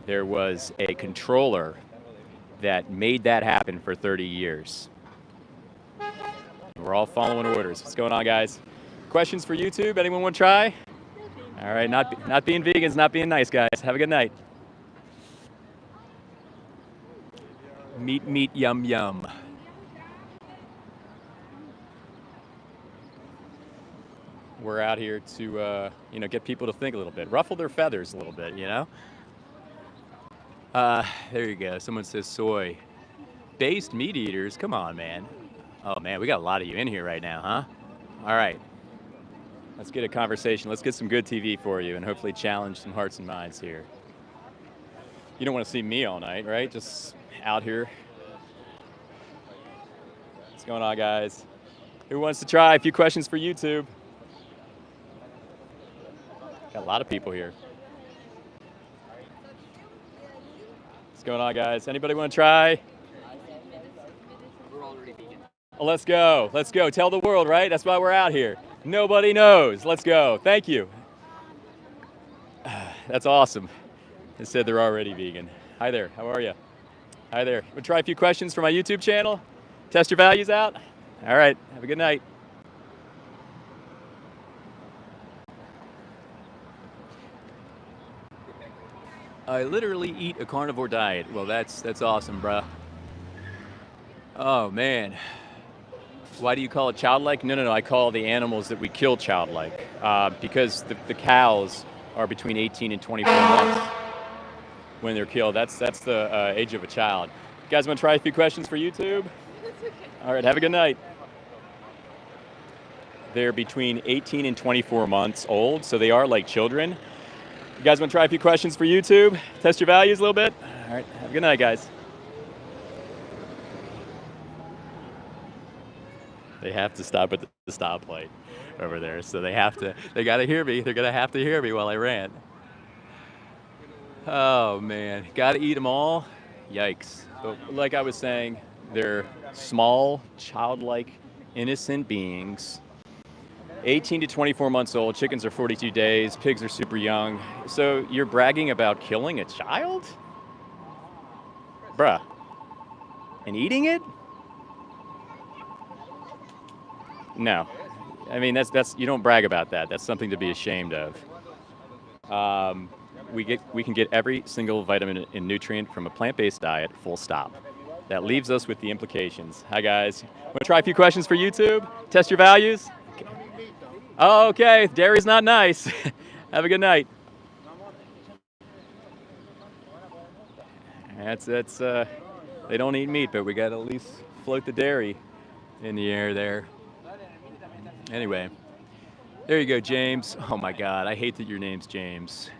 Speaker 1: There was a controller that made that happen for 30 years. We're all following orders. What's going on, guys? Questions for YouTube? Anyone want to try? All right, not being vegans, not being nice, guys. Have a good night. Meat, yum, yum. We're out here to, get people to think a little bit, ruffle their feathers a little bit, you know? There you go. Someone says soy. Based meat eaters? Come on, man. Oh, man, we got a lot of you in here right now, huh? All right. Let's get a conversation. Let's get some good TV for you and hopefully challenge some hearts and minds here. You don't want to see me all night, right? Just out here. What's going on, guys? Who wants to try a few questions for YouTube? Got a lot of people here. What's going on, guys? Anybody want to try?
Speaker 6: We're already vegan.
Speaker 1: Oh, let's go. Let's go. Tell the world, right? That's why we're out here. Nobody knows. Let's go. Thank you. That's awesome. They said they're already vegan. Hi there. How are you? Hi there. We'll try a few questions for my YouTube channel. Test your values out. All right. Have a good night. I literally eat a carnivore diet. Well, that's awesome, bruh. Oh, man. Why do you call it childlike? No. I call the animals that we kill childlike because the cows are between 18 and 24 months when they're killed. That's the age of a child. You guys want to try a few questions for YouTube?
Speaker 2: Okay.
Speaker 1: All right, have a good night. They're between 18 and 24 months old, so they are like children. You guys want to try a few questions for YouTube? Test your values a little bit? All right, have a good night, guys. They have to stop at the stoplight over there, so they gotta hear me. They're gonna have to hear me while I rant. Oh man, gotta eat them all? Yikes. But like I was saying, they're small, childlike, innocent beings. 18 to 24 months old, chickens are 42 days, pigs are super young. So you're bragging about killing a child? Bruh. And eating it? No. I mean, that's you don't brag about that. That's something to be ashamed of. We can get every single vitamin and nutrient from a plant-based diet, full stop. That leaves us with the implications. Hi guys. Want to try a few questions for YouTube? Test your values? Okay. Oh, okay. Dairy's not nice. Have a good night. That's they don't eat meat, but we got to at least float the dairy in the air there. Anyway, there you go, James. Oh my God, I hate that your name's James.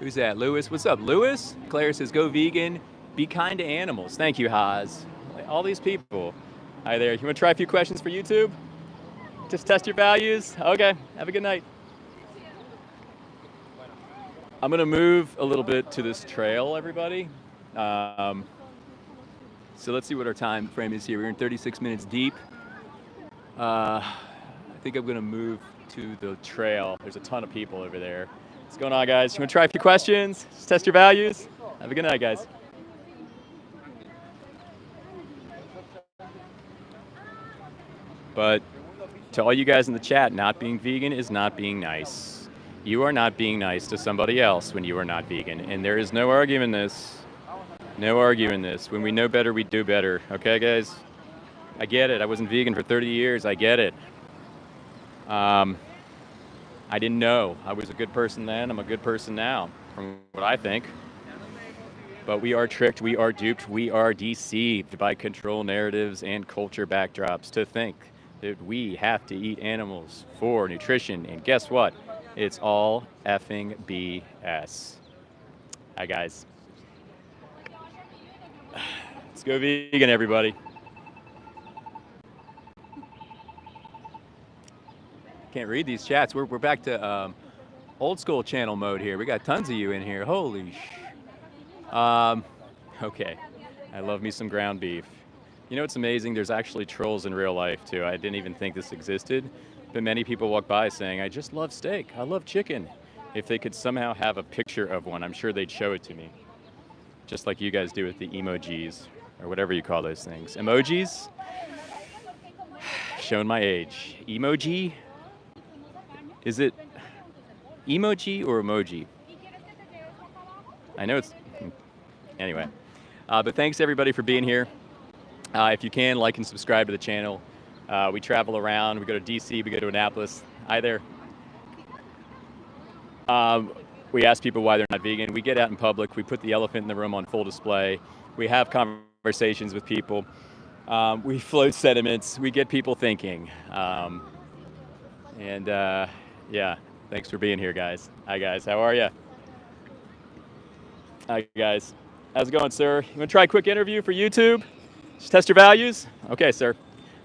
Speaker 1: Who's that? Lewis? What's up, Lewis? Claire says, go vegan, be kind to animals. Thank you, Haas. All these people. Hi there. You want to try a few questions for YouTube? Just test your values? Okay, have a good night. I'm going to move a little bit to this trail, everybody. So let's see what our time frame is here. We're in 36 minutes deep. I think I'm going to move to the trail. There's a ton of people over there. What's going on, guys? You want to try a few questions? Just test your values? Have a good night, guys. But to all you guys in the chat, not being vegan is not being nice. You are not being nice to somebody else when you are not vegan. And there is no arguing this. No arguing this. When we know better, we do better. Okay, guys? I get it. I wasn't vegan for 30 years. I get it. I didn't know. I was a good person then. I'm a good person now, from what I think. But we are tricked. We are duped. We are deceived by control narratives and culture backdrops to think that we have to eat animals for nutrition. And guess what? It's all effing BS. Hi, guys. Let's go vegan, everybody. Can't read these chats. We're back to old school channel mode here. We got tons of you in here. Holy sh. Okay. I love me some ground beef. You know what's amazing? There's actually trolls in real life too. I didn't even think this existed, but many people walk by saying, I just love steak. I love chicken. If they could somehow have a picture of one, I'm sure they'd show it to me. Just like you guys do with the emojis or whatever you call those things. Emojis? Showing my age. Emoji? Is it emoji or emoji? I know it's, anyway. But thanks everybody for being here. If you can, like and subscribe to the channel. We travel around, we go to DC, we go to Annapolis. Hi there. We ask people why they're not vegan. We get out in public, we put the elephant in the room on full display. We have conversations with people. We float sentiments, we get people thinking. Yeah, thanks for being here, guys. Hi, guys. How are you? Hi, guys. How's it going, sir? You want to try a quick interview for YouTube? Just test your values? Okay, sir.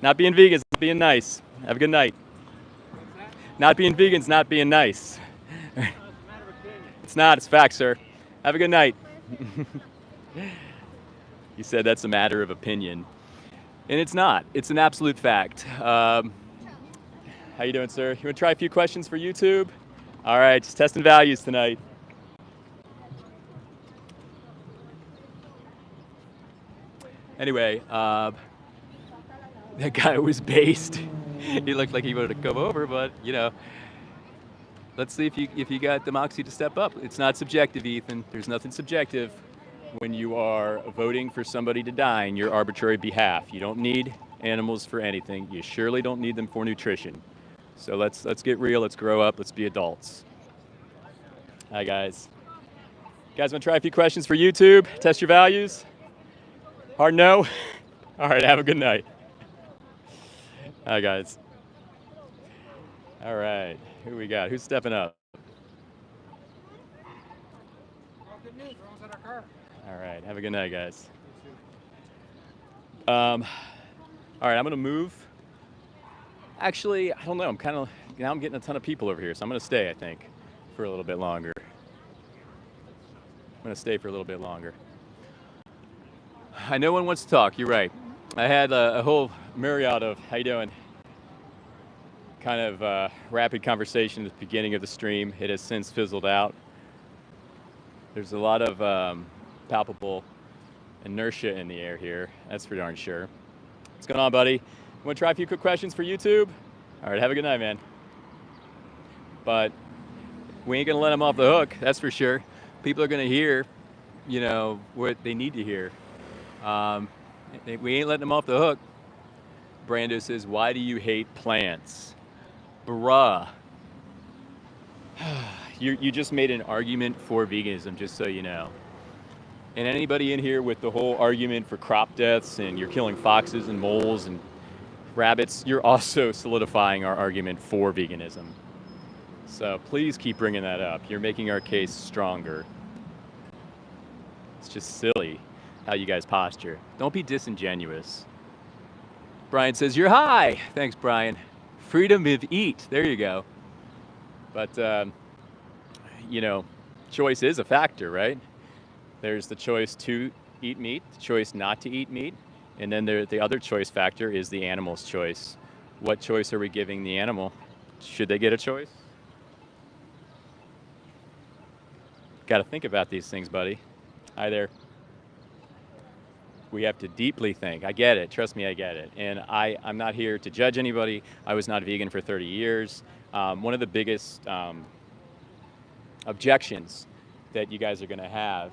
Speaker 1: Not being vegan is being nice. Have a good night. Not being vegan is not being nice. It's not. It's fact, sir. Have a good night. You said that's a matter of opinion. And it's not. It's an absolute fact. How you doing, sir? You want to try a few questions for YouTube? All right, just testing values tonight. Anyway, that guy was based. He looked like he wanted to come over, but you know, let's see if you got the moxie to step up. It's not subjective, Ethan. There's nothing subjective when you are voting for somebody to die in your arbitrary behalf. You don't need animals for anything. You surely don't need them for nutrition. So let's get real, let's grow up, let's be adults. Hi, guys. You guys want to try a few questions for YouTube? Test your values? Hard no? All right, have a good night. Hi, guys. All right, who we got? Who's stepping up? All right. Have a good night, guys. All right. I'm gonna move. Actually, I don't know. Now I'm getting a ton of people over here, so I'm gonna stay. I think for a little bit longer. I'm gonna stay for a little bit longer. I know one wants to talk. You're right. I had a whole myriad of how you doing kind of rapid conversation at the beginning of the stream. It has since fizzled out. There's a lot of palpable inertia in the air here. That's for darn sure. What's going on, buddy? Want to try a few quick questions for YouTube? All right, have a good night, man. But we ain't gonna let them off the hook. That's for sure. People are gonna hear, you know, what they need to hear. We ain't letting them off the hook. Brando says, "Why do you hate plants?" Bruh. You just made an argument for veganism, just so you know. And anybody in here with the whole argument for crop deaths and you're killing foxes and moles and rabbits, you're also solidifying our argument for veganism. So please keep bringing that up. You're making our case stronger. It's just silly how you guys posture. Don't be disingenuous. Brian says, "You're high." Thanks, Brian. Freedom of eat. There you go. But, you know, choice is a factor, right? There's the choice to eat meat, the choice not to eat meat, and then the other choice factor is the animal's choice. What choice are we giving the animal? Should they get a choice? Got to think about these things, buddy. Hi there. We have to deeply think. I get it. Trust me, I get it. And I'm not here to judge anybody. I was not vegan for 30 years. One of the biggest objections that you guys are going to have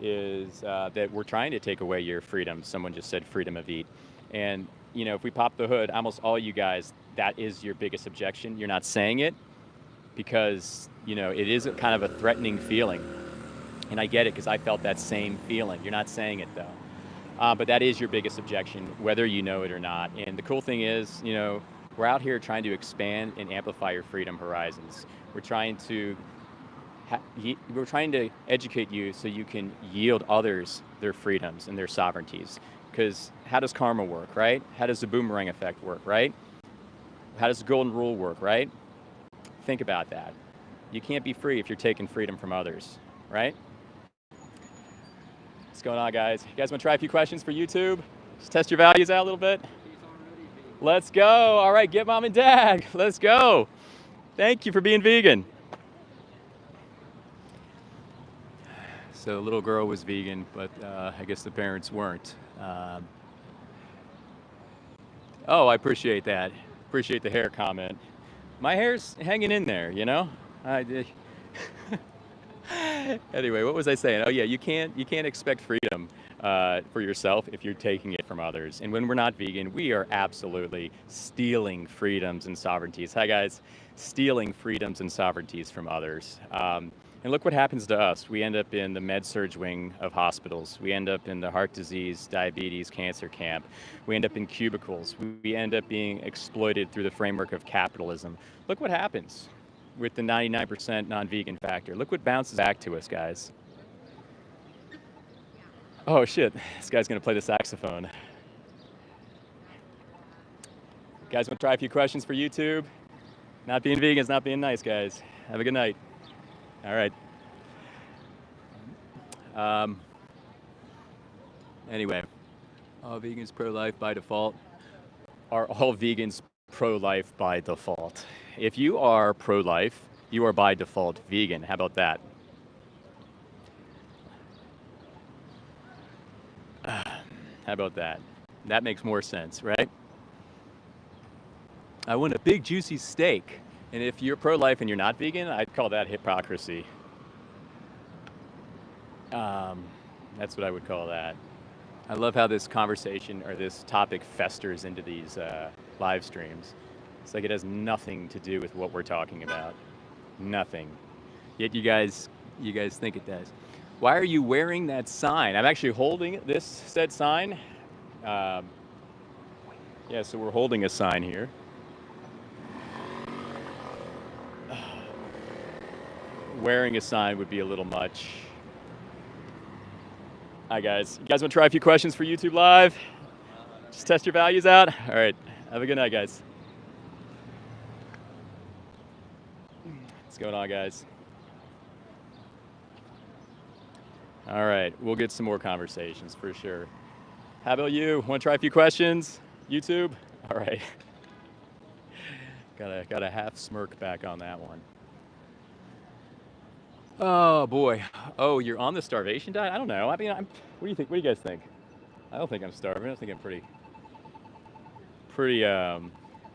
Speaker 1: is that we're trying to take away your freedom. Someone just said freedom of eat. And, you know, if we pop the hood, almost all you guys, that is your biggest objection. You're not saying it because, you know, it is a kind of a threatening feeling. And I get it because I felt that same feeling. You're not saying it, though. But that is your biggest objection, whether you know it or not. And the cool thing is, you know, we're out here trying to expand and amplify your freedom horizons. We're trying to educate you so you can yield others their freedoms and their sovereignties. Because how does karma work, right? How does the boomerang effect work, right? How does the golden rule work, right? Think about that. You can't be free if you're taking freedom from others, right? What's going on, guys? You guys want to try a few questions for YouTube? Just test your values out a little bit. Let's go. All right, get mom and dad. Let's go. Thank you for being vegan. So the little girl was vegan, but I guess the parents weren't. Oh, I appreciate that. Appreciate the hair comment. My hair's hanging in there, you know? Anyway, what was I saying? Oh yeah, you can't expect freedom for yourself if you're taking it from others. And when we're not vegan, we are absolutely stealing freedoms and sovereignties. Hi guys, stealing freedoms and sovereignties from others. And look what happens to us. We end up in the med-surg wing of hospitals. We end up in the heart disease, diabetes, cancer camp. We end up in cubicles. We end up being exploited through the framework of capitalism. Look what happens with the 99% non-vegan factor. Look what bounces back to us, guys. Oh shit, this guy's gonna play the saxophone. Guys wanna try a few questions for YouTube? Not being vegan is not being nice, guys. Have a good night. All right. Anyway, all vegans pro-life by default. Are all vegans pro-life by default? If you are pro-life, you are by default vegan. How about that? How about that? That makes more sense, right? I want a big juicy steak. And if you're pro-life and you're not vegan, I'd call that hypocrisy. That's what I would call that. I love how this conversation or this topic festers into these live streams. It's like it has nothing to do with what we're talking about. Nothing. Yet you guys think it does. Why are you wearing that sign? I'm actually holding this said sign. Yeah, so we're holding a sign here. Wearing a sign would be a little much. Hi, guys. You guys want to try a few questions for YouTube Live? Just test your values out? All right. Have a good night, guys. What's going on, guys? All right. We'll get some more conversations for sure. How about you? Want to try a few questions? YouTube? All right. Got a half smirk back on that one. Oh boy. Oh, you're on the starvation diet? I don't know. I mean, what do you think? What do you guys think? I don't think I'm starving. I think I'm pretty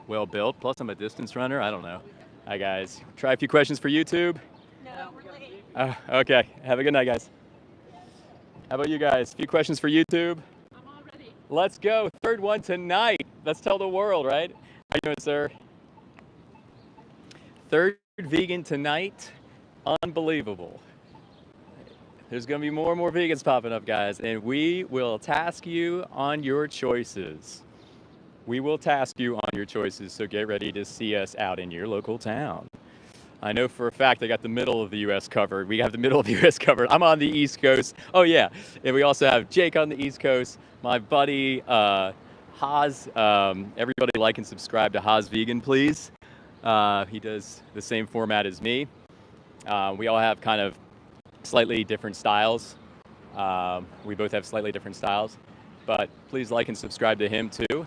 Speaker 1: well built. Plus, I'm a distance runner. I don't know. Hi guys. Try a few questions for YouTube.
Speaker 5: No, we're late.
Speaker 1: Okay. Have a good night, guys. How about you guys? A few questions for YouTube.
Speaker 5: I'm all ready.
Speaker 1: Let's go. Third one tonight. Let's tell the world, right? How you doing, sir? Third vegan tonight. Unbelievable. There's going to be more and more vegans popping up, guys, and we will task you on your choices. We will task you on your choices, so get ready to see us out in your local town. I know for a fact I got the middle of the U.S. covered. We have the middle of the U.S. covered. I'm on the East Coast. Oh, yeah. And we also have Jake on the East Coast. My buddy, Haas. Everybody like and subscribe to Haas Vegan, please. He does the same format as me. We all have kind of slightly different styles. We both have slightly different styles. But please like and subscribe to him, too.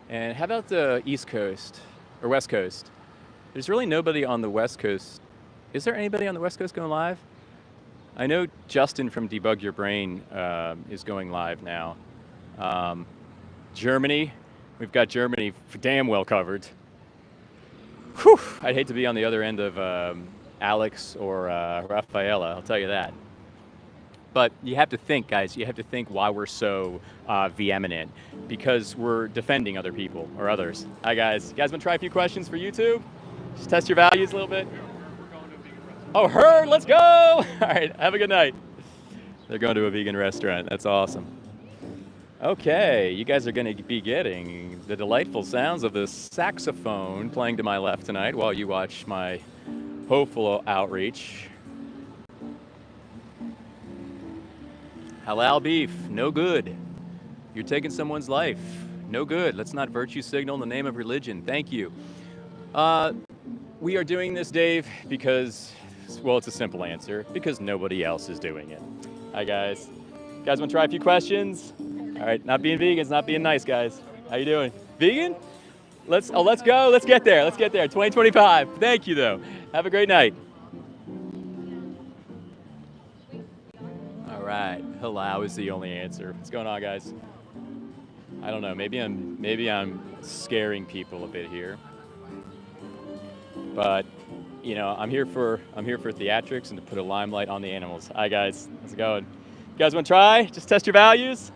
Speaker 1: And how about the East Coast or West Coast? There's really nobody on the West Coast. Is there anybody on the West Coast going live? I know Justin from Debug Your Brain is going live now. Germany, we've got Germany damn well covered. Whew, I'd hate to be on the other end of Alex or Rafaela, I'll tell you that. But you have to think, guys, you have to think why we're so vehement, because we're defending other people or others. Hi, guys. You guys want to try a few questions for YouTube? Just test your values a little bit. Oh, heard, let's go. All right, have a good night. They're going to a vegan restaurant. That's awesome. Okay, you guys are going to be getting the delightful sounds of the saxophone playing to my left tonight while you watch my hopeful outreach. Halal beef, no good. You're taking someone's life, no good. Let's not virtue signal in the name of religion. Thank you. We are doing this, Dave, because, well, it's a simple answer, because nobody else is doing it. Hi, guys. You guys want to try a few questions? All right, not being vegan is not being nice, guys. How you doing? Vegan? Let's go. Let's get there. 2025. Thank you, though. Have a great night. All right, halal is the only answer. What's going on, guys? I don't know. Maybe I'm scaring people a bit here. But, you know, I'm here for theatrics and to put a limelight on the animals. Hi, guys. How's it going? You guys want to try? Just test your values?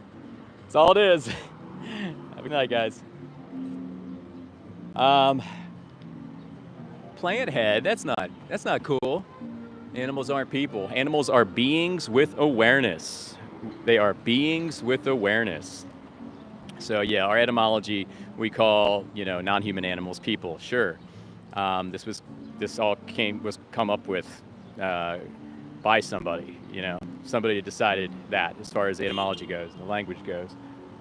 Speaker 1: That's all it is. Have a good night, guys. Plant head, that's not cool. Animals aren't people. Animals are beings with awareness. They are beings with awareness. So yeah, our etymology, we call, you know, non-human animals people, sure. This all was come up with by somebody, you know. Somebody decided that as far as the etymology goes, the language goes.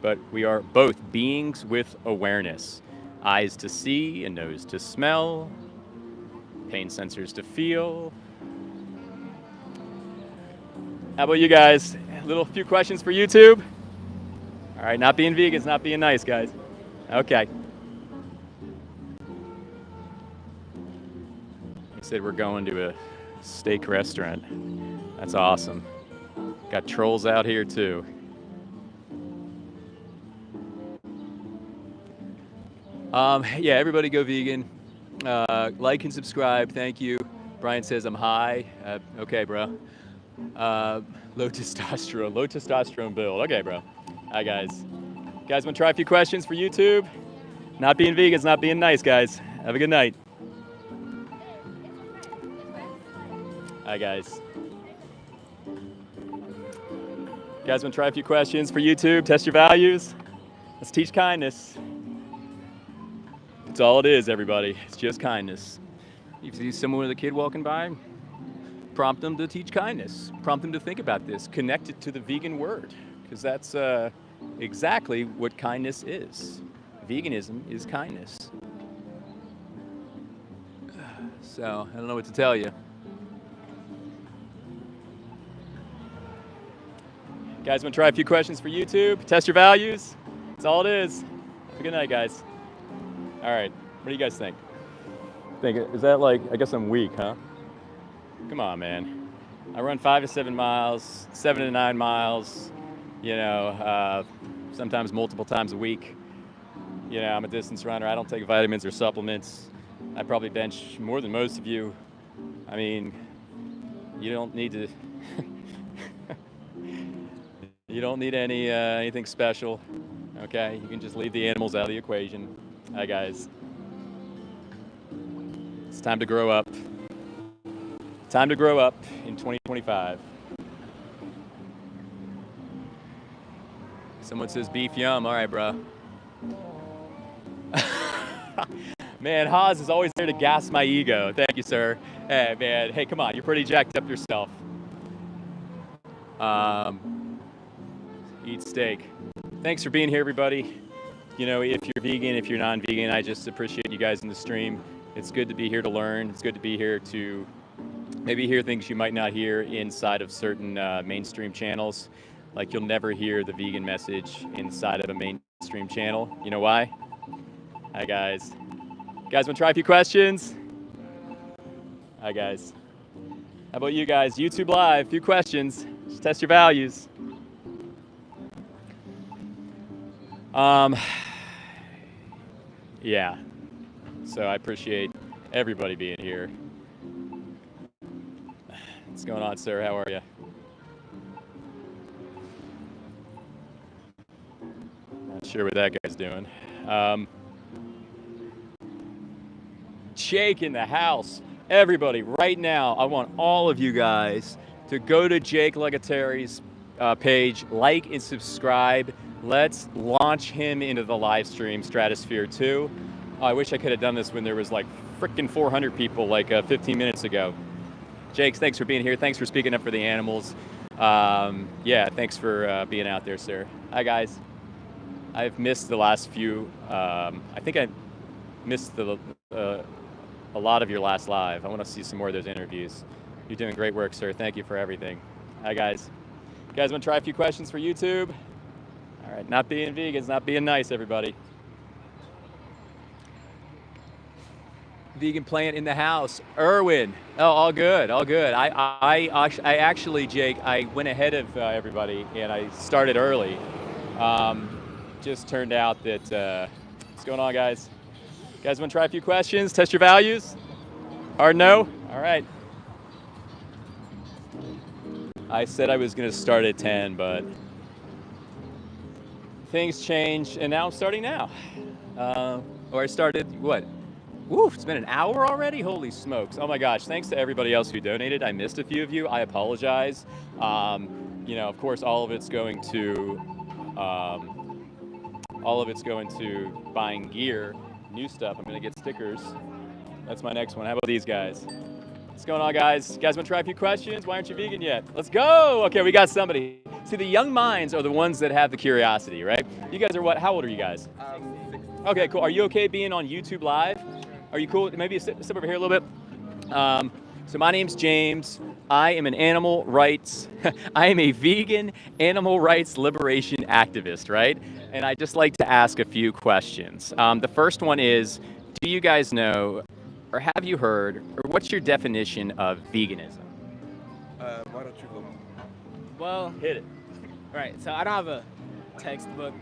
Speaker 1: But we are both beings with awareness. Eyes to see and nose to smell, pain sensors to feel. How about you guys? A few questions for YouTube? All right, not being vegan is not being nice, guys. Okay. He said we're going to a steak restaurant. That's awesome. Got trolls out here too. Yeah, everybody go vegan. Like and subscribe. Thank you. Brian says I'm high. Okay, bro. Low testosterone build. Okay, bro. Hi, guys. You guys want to try a few questions for YouTube? Not being vegan is not being nice, guys. Have a good night. Hi, guys. You guys want to try a few questions for YouTube? Test your values? Let's teach kindness. That's all it is, everybody. It's just kindness. You see someone with a kid walking by? prompt them to teach kindness, prompt them to think about this, connect it to the vegan word, because that's exactly what kindness is. Veganism is kindness. So, I don't know what to tell you. Guys, want to try a few questions for YouTube? Test your values? That's all it is. Have a good night, guys. All right, what do you guys think? Is that like, I guess I'm weak, huh? Come on, man. I run 5 to 7 miles, 7 to 9 miles, you know, sometimes multiple times a week. You know, I'm a distance runner. I don't take vitamins or supplements. I probably bench more than most of you. I mean, you don't need to, you don't need anything special, okay? You can just leave the animals out of the equation. Hi, guys. It's time to grow up. Time to grow up in 2025. Someone says beef yum. All right, bro. Man, Haas is always there to gas my ego. Thank you, sir. Hey, man. Hey, come on. You're pretty jacked up yourself. Eat steak. Thanks for being here, everybody. You know, if you're vegan, if you're non-vegan, I just appreciate you guys in the stream. It's good to be here to learn. It's good to be here to maybe hear things you might not hear inside of certain mainstream channels. Like you'll never hear the vegan message inside of a mainstream channel. You know why? Hi, guys. You guys want to try a few questions? Hi, guys. How about you guys? YouTube Live, a few questions. Just test your values. Yeah. So I appreciate everybody being here. What's going on, sir? How are you? Not sure what that guy's doing. Jake in the house. Everybody, right now, I want all of you guys to go to Jake Legatary's page, like and subscribe. Let's launch him into the live stream Stratosphere 2. Oh, I wish I could have done this when there was like freaking 400 people like 15 minutes ago. Jake, thanks for being here. Thanks for speaking up for the animals. Yeah, thanks for being out there, sir. Hi, guys. I've missed the last few. I think I missed a lot of your last live. I want to see some more of those interviews. You're doing great work, sir. Thank you for everything. Hi, guys. You guys want to try a few questions for YouTube? All right, not being vegans, not being nice, everybody. Vegan plant in the house. Erwin. Oh, all good, all good. I actually, Jake, I went ahead of everybody and I started early. Just turned out that, what's going on, guys? You guys want to try a few questions? Test your values? Hard no? All right. I said I was going to start at 10, but things changed, and now I'm starting now. Or I started, what? Woof, it's been an hour already? Holy smokes. Oh my gosh, thanks to everybody else who donated. I missed a few of you. I apologize. You know, of course, all of it's going to buying gear, new stuff. I'm gonna get stickers. That's my next one. How about these guys? What's going on, guys? You guys wanna try a few questions? Why aren't you vegan yet? Let's go! Okay, we got somebody. See, the young minds are the ones that have the curiosity, right? You guys are what? How old are you guys?
Speaker 7: 6.
Speaker 1: Okay, cool. Are you okay being on YouTube Live? Are you cool? Maybe step over here a little bit. So my name's James. I am an animal rights, I am a vegan animal rights liberation activist, right? And I just like to ask a few questions. The first one is, do you guys know, or have you heard, or what's your definition of veganism?
Speaker 7: Why don't you go?
Speaker 8: Well,
Speaker 1: Hit it.
Speaker 8: right, so I don't have a textbook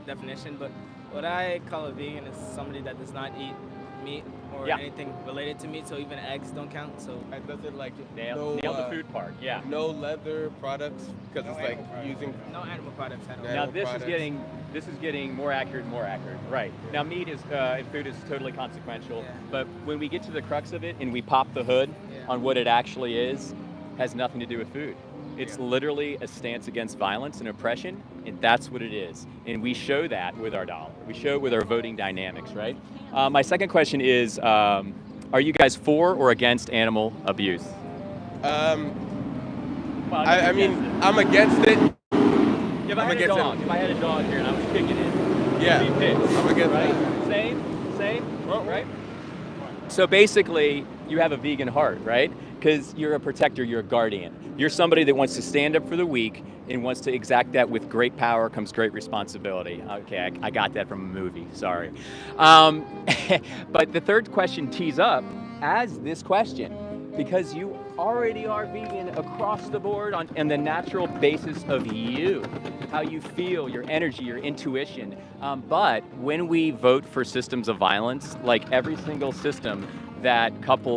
Speaker 8: definition, but what I call a vegan is somebody that does not eat meat or
Speaker 1: Yeah.
Speaker 8: anything related to meat, so even eggs don't count. So
Speaker 7: And does it like
Speaker 1: Nailed the food part, yeah.
Speaker 7: no leather products? Because
Speaker 8: No
Speaker 7: it's like
Speaker 8: animal products.
Speaker 7: using.
Speaker 8: no animal products at all.
Speaker 7: Yeah.
Speaker 1: Now
Speaker 7: Animal
Speaker 1: this is getting more accurate and more accurate. Right. Now meat is and food is totally consequential,
Speaker 8: Yeah.
Speaker 1: but when we get to the crux of it and we pop the hood
Speaker 8: Yeah.
Speaker 1: on what it actually is, has nothing to do with food. It's literally a stance against violence and oppression, and that's what it is. And we show that with our dollar. We show it with our voting dynamics, right? My second question is, are you guys for or against animal abuse? Well,
Speaker 7: I mean, I'm against it.
Speaker 1: if I
Speaker 7: I'm
Speaker 1: had a
Speaker 7: against
Speaker 1: dog, if I had a dog here and I was kicking it,
Speaker 7: Yeah,
Speaker 1: it'd be pissed,
Speaker 7: I'm against
Speaker 1: right?
Speaker 7: that.
Speaker 1: Same, right? So basically, you have a vegan heart, right? Because you're a protector, you're a guardian. You're somebody that wants to stand up for the weak and wants to exact that with great power comes great responsibility. Okay, I got that from a movie, sorry. But the third question tees up as this question, because you already are vegan across the board on the natural basis of you, how you feel, your energy, your intuition. But when we vote for systems of violence, like every single system that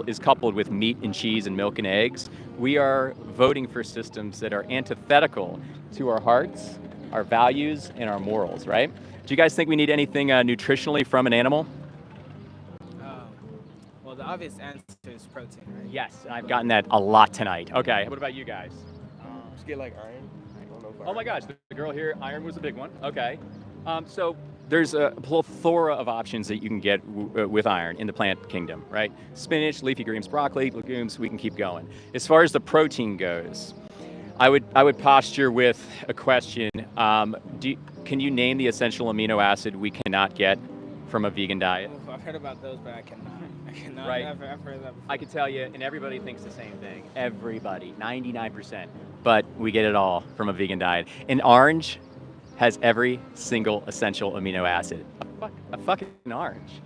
Speaker 1: is coupled with meat and cheese and milk and eggs, we are voting for systems that are antithetical to our hearts, our values, and our morals, right? Do you guys think we need anything nutritionally from an animal?
Speaker 8: Well, the obvious answer is protein, right?
Speaker 1: Yes, I've gotten that a lot tonight. Okay, what about you guys?
Speaker 7: Just get like iron. I don't know if
Speaker 1: Oh my gosh, the girl here, iron was a big one. Okay. So there's a plethora of options that you can get with iron in the plant kingdom, right? Spinach, leafy greens, broccoli, legumes, we can keep going. As far as the protein goes, I would posture with a question. Can you name the essential amino acid we cannot get from a vegan diet?
Speaker 8: I've heard about those, but I cannot.
Speaker 1: Right.
Speaker 8: I've heard that before.
Speaker 1: I can tell you, and everybody thinks the same thing. Everybody, 99%. But we get it all from a vegan diet. An orange has every single essential amino acid. A fucking orange.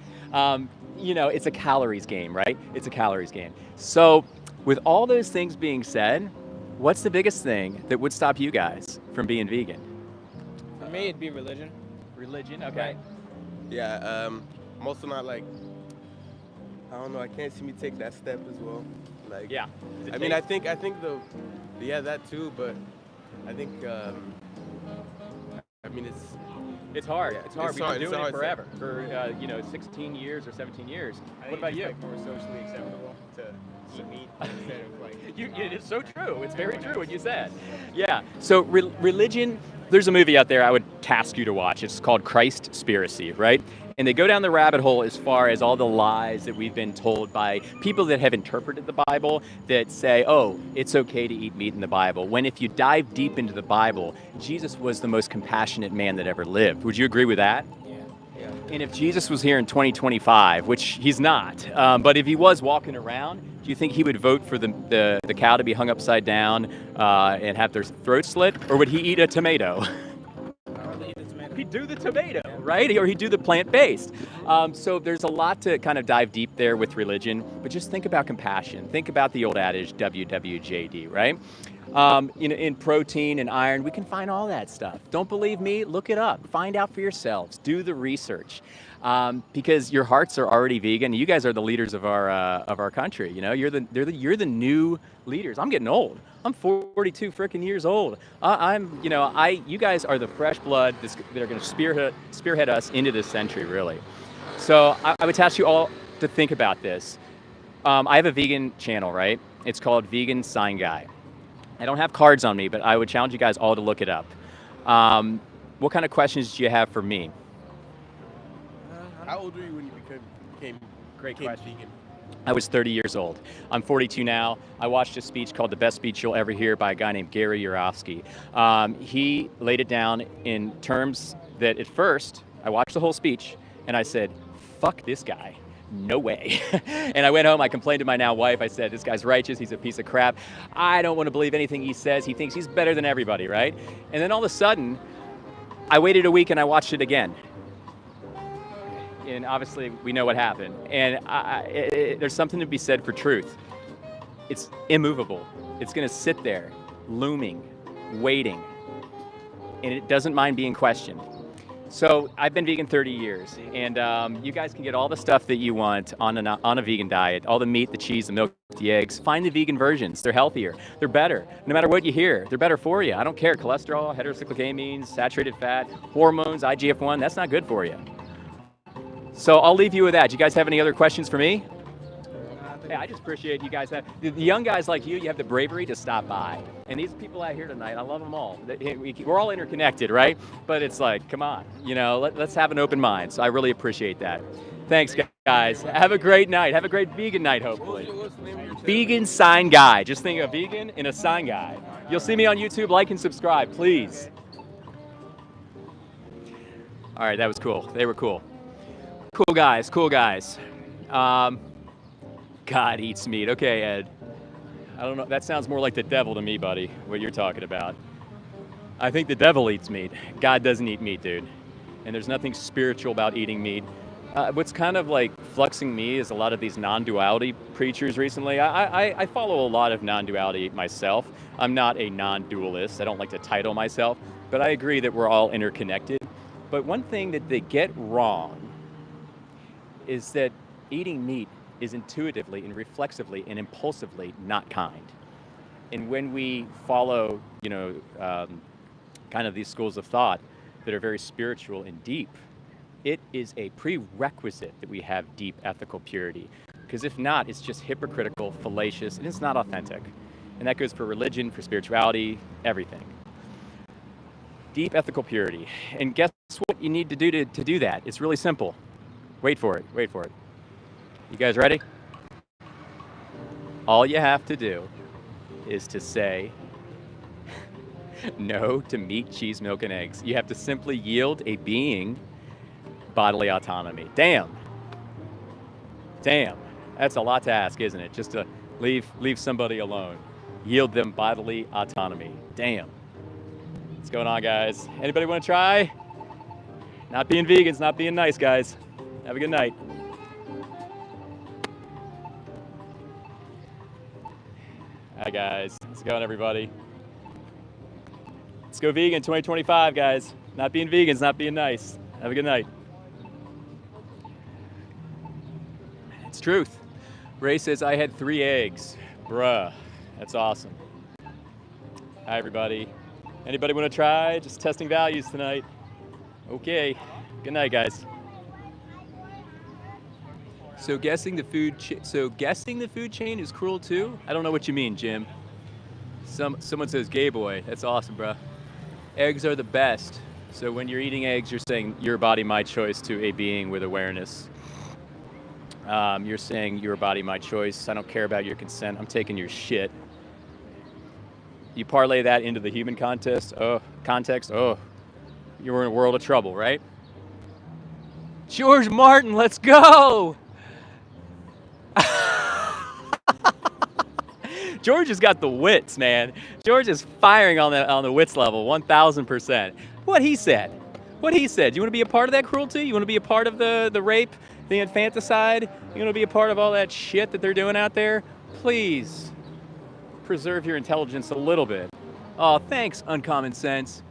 Speaker 1: It's a calories game, right? It's a calories game. So with all those things being said, what's the biggest thing that would stop you guys from being vegan?
Speaker 8: For me, it'd be religion.
Speaker 1: Religion, okay.
Speaker 7: Yeah, I'm also not like, I don't know, I can't see me take that step as well. Like,
Speaker 1: Yeah.
Speaker 7: I mean, I think that too, but I think, I mean,
Speaker 1: It's hard.
Speaker 7: Yeah,
Speaker 1: It's hard.
Speaker 7: it's
Speaker 1: We've
Speaker 7: hard.
Speaker 1: been
Speaker 7: It's
Speaker 1: doing it
Speaker 7: hard.
Speaker 1: forever for 16 years or 17 years. What about you?
Speaker 8: More socially acceptable to eat meat instead of like.
Speaker 1: It is so true. It's very true what you said. Yeah. So religion. There's a movie out there I would task you to watch. It's called Christspiracy, right? And they go down the rabbit hole as far as all the lies that we've been told by people that have interpreted the Bible that say, oh, it's okay to eat meat in the Bible. When if you dive deep into the Bible, Jesus was the most compassionate man that ever lived. Would you agree with that?
Speaker 8: Yeah.
Speaker 1: And if Jesus was here in 2025, which he's not, but if he was walking around, do you think he would vote for the cow to be hung upside down and have their throat slit? Or would he eat a tomato? He'd do the tomato, right? Or he'd do the plant-based. So there's a lot to kind of dive deep there with religion, but just think about compassion. Think about the old adage, WWJD, right? In protein and iron, we can find all that stuff. Don't believe me? Look it up. Find out for yourselves. Do the research. Because your hearts are already vegan. You guys are the leaders of our country. You're the new leaders. I'm getting old. I'm 42 freaking years old. You guys are the fresh blood that are going to spearhead us into this century, really. So I would task you all to think about this. I have a vegan channel, right? It's called Vegan Sign Guy. I don't have cards on me, but I would challenge you guys all to look it up. What kind of questions do you have for me?
Speaker 7: how old were you when you became vegan?
Speaker 1: I was 30 years old. I'm 42 now. I watched a speech called The Best Speech You'll Ever Hear by a guy named Gary Yourofsky. He laid it down in terms that at first, I watched the whole speech and I said, fuck this guy. No way. And I went home, I complained to my now wife. I said, this guy's righteous, he's a piece of crap. I don't want to believe anything he says. He thinks he's better than everybody, right? And then all of a sudden, I waited a week and I watched it again. And obviously, we know what happened. And there's something to be said for truth. It's immovable. It's going to sit there, looming, waiting. And it doesn't mind being questioned. So I've been vegan 30 years, and you guys can get all the stuff that you want on a vegan diet, all the meat, the cheese, the milk, the eggs. Find the vegan versions. They're healthier. They're better. No matter what you hear, they're better for you. I don't care. Cholesterol, heterocyclic amines, saturated fat, hormones, IGF-1, that's not good for you. So I'll leave you with that. Do you guys have any other questions for me? Yeah, I just appreciate you guys. The young guys like you have the bravery to stop by. And these people out here tonight, I love them all. We're all interconnected, right? But it's like, come on, let's have an open mind. So I really appreciate that. Thanks, guys. Have a great night. Have a great vegan night, hopefully. Vegan sign guy. Just think of vegan in a sign guy. You'll see me on YouTube. Like and subscribe, please. All right, that was cool. They were cool. Cool guys, cool guys. God eats meat. Okay, Ed. I don't know. That sounds more like the devil to me, buddy, what you're talking about. I think the devil eats meat. God doesn't eat meat, dude. And there's nothing spiritual about eating meat. What's kind of like fluxing me is a lot of these non-duality preachers recently. I follow a lot of non-duality myself. I'm not a non-dualist. I don't like to title myself, but I agree that we're all interconnected. But one thing that they get wrong is that eating meat is intuitively and reflexively and impulsively not kind. And when we follow, kind of these schools of thought that are very spiritual and deep, it is a prerequisite that we have deep ethical purity. Because if not, it's just hypocritical, fallacious, and it's not authentic. And that goes for religion, for spirituality, everything. Deep ethical purity. And guess what you need to do to do that? It's really simple. Wait for it. Wait for it. You guys ready? All you have to do is to say no to meat, cheese, milk, and eggs. You have to simply yield a being bodily autonomy. Damn. That's a lot to ask, isn't it? Just to leave somebody alone. Yield them bodily autonomy. Damn. What's going on, guys? Anybody want to try? Not being vegans, not being nice, guys. Have a good night. Hi, guys. How's it going, everybody? Let's go vegan 2025, guys. Not being vegans, not being nice. Have a good night. It's truth. Ray says, I had 3 eggs. Bruh, that's awesome. Hi, everybody. Anybody want to try? Just testing values tonight. Okay. Good night, guys. So guessing the food chain is cruel too? I don't know what you mean, Jim. Someone says gay boy. That's awesome, bro. Eggs are the best. So when you're eating eggs, you're saying your body, my choice to a being with awareness. You're saying your body, my choice. I don't care about your consent. I'm taking your shit. You parlay that into the human context. You're in a world of trouble, right? George Martin, let's go! George has got the wits, man. George is firing on the wits level, 1,000%. What he said. You want to be a part of that cruelty? You want to be a part of the rape, the infanticide? You want to be a part of all that shit that they're doing out there? Please preserve your intelligence a little bit. Oh, thanks, Uncommon Sense.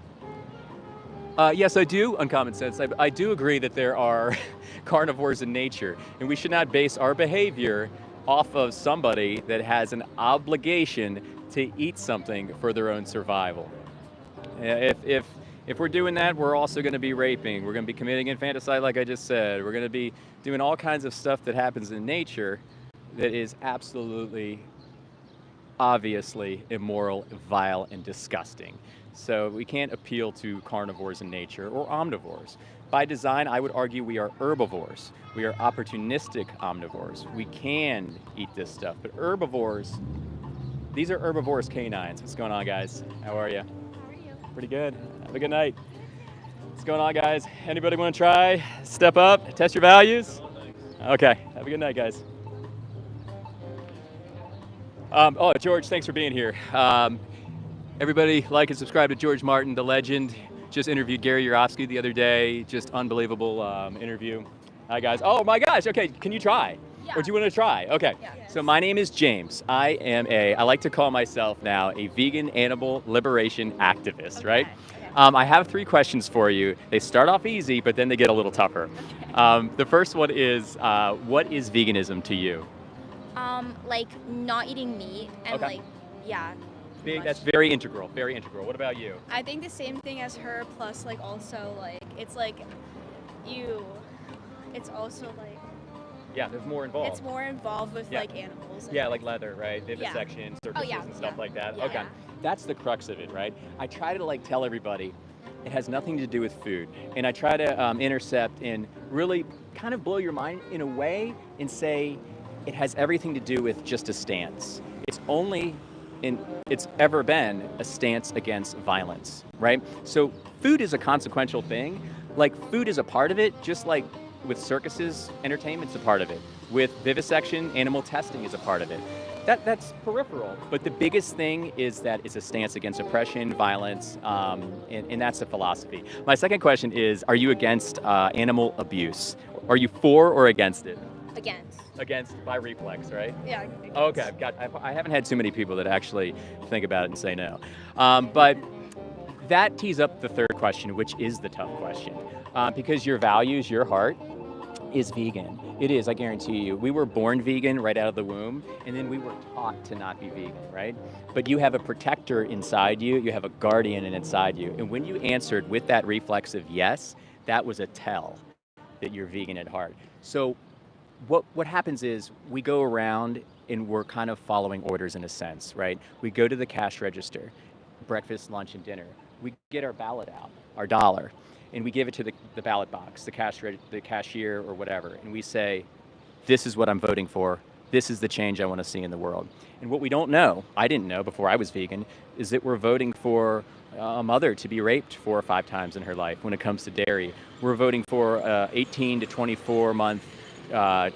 Speaker 1: Yes, I do, Uncommon Sense. I do agree that there are carnivores in nature, and we should not base our behavior off of somebody that has an obligation to eat something for their own survival. If we're doing that, we're also going to be raping. We're going to be committing infanticide, like I just said. We're going to be doing all kinds of stuff that happens in nature that is absolutely, obviously immoral, vile, and disgusting. So we can't appeal to carnivores in nature or omnivores. By design, I would argue we are herbivores. We are opportunistic omnivores. We can eat this stuff, but herbivores, these are herbivorous canines. What's going on, guys? How are you?
Speaker 2: How are you?
Speaker 1: Pretty good. Have a good night. What's going on, guys? Anybody want to try? Step up, test your values? Okay, have a good night, guys. George, thanks for being here. Everybody like and subscribe to George Martin, the legend. Just interviewed Gary Yourofsky the other day. Just unbelievable interview. Hi, guys. Oh, my gosh. Okay, can you try?
Speaker 5: Yeah.
Speaker 1: Or do you want to try? Okay.
Speaker 5: Yeah.
Speaker 1: So my name is James. I like to call myself now a vegan animal liberation activist, right?
Speaker 5: Okay.
Speaker 1: I have 3 questions for you. They start off easy, but then they get a little tougher.
Speaker 5: Okay.
Speaker 1: The first one is, what is veganism to you?
Speaker 5: Like not eating meat and
Speaker 1: Okay. That's very integral, very integral. What about you?
Speaker 9: I think the same thing as her, plus like also like it's like it's also like
Speaker 1: Yeah, there's more involved.
Speaker 9: it's more involved with
Speaker 1: Yeah.
Speaker 9: like animals.
Speaker 1: Yeah, like leather, right? Vivisection, circuses,
Speaker 5: yeah,
Speaker 1: and stuff
Speaker 5: yeah.
Speaker 1: like that.
Speaker 5: Yeah.
Speaker 1: Okay,
Speaker 5: Yeah.
Speaker 1: that's the crux of it, right? I try to like tell everybody, It has nothing to do with food. And I try to intercept and really kind of blow your mind in a way and say it has everything to do with just a stance. It's ever been a stance against violence, right? So food is a consequential thing. Like food is a part of it, just like with circuses, entertainment's a part of it. With vivisection, animal testing is a part of it. That's peripheral, but the biggest thing is that it's a stance against oppression, violence, and that's the philosophy. My second question is, are you against animal abuse? Are you for or against it?
Speaker 9: Against.
Speaker 1: Against by reflex, right?
Speaker 9: Yeah. Against.
Speaker 1: Okay, I haven't had too many people that actually think about it and say no. But that tees up the third question, which is the tough question. Because your values, your heart, is vegan. It is, I guarantee you. We were born vegan right out of the womb, and then we were taught to not be vegan, right? But you have a protector inside you, you have a guardian inside you. And when you answered with that reflexive yes, that was a tell that you're vegan at heart. So what happens is we go around and we're kind of following orders in a sense, right? We go to the cash register, breakfast, lunch, and dinner. We get our ballot out, our dollar, and we give it to the ballot box, the cashier or whatever, and we say, this is what I'm voting for. This is the change I want to see in the world. And what we don't know, I didn't know before I was vegan, is that we're voting for a mother to be raped 4 or 5 times in her life when it comes to dairy. We're voting for 18 to 24 month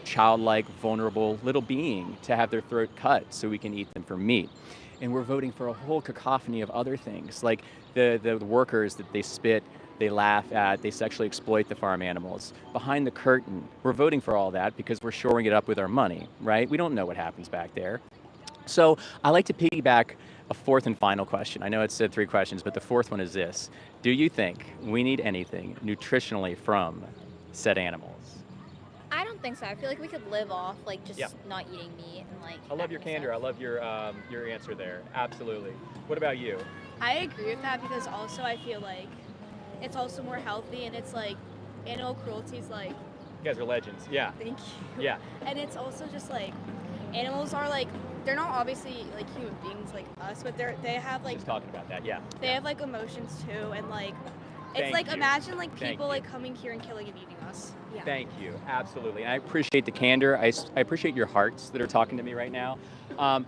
Speaker 1: childlike, vulnerable little being to have their throat cut so we can eat them for meat. And we're voting for a whole cacophony of other things, like the workers that they spit, they laugh at, they sexually exploit the farm animals. Behind the curtain, we're voting for all that because we're shoring it up with our money, right? We don't know what happens back there. So I like to piggyback a fourth and final question. I know it said 3 questions, but the fourth one is this. Do you think we need anything nutritionally from said animals?
Speaker 9: I don't think so. I feel like we could live off like just not eating meat and like.
Speaker 1: I love your candor. I love your answer there. Absolutely. What about you?
Speaker 9: I agree with that because also I feel like it's also more healthy and it's like animal cruelty is like.
Speaker 1: You guys are legends. Yeah.
Speaker 9: Thank you.
Speaker 1: Yeah.
Speaker 9: And it's also just like animals are like they're not obviously like human beings like us, but they have like.
Speaker 1: Just talking about that. Yeah.
Speaker 9: They have like emotions too, and like it's
Speaker 1: Thank
Speaker 9: like
Speaker 1: you.
Speaker 9: Imagine like
Speaker 1: Thank
Speaker 9: people
Speaker 1: you.
Speaker 9: like coming here and killing and eating us. Yeah.
Speaker 1: Thank you. Absolutely. And I appreciate the candor. I appreciate your hearts that are talking to me right now.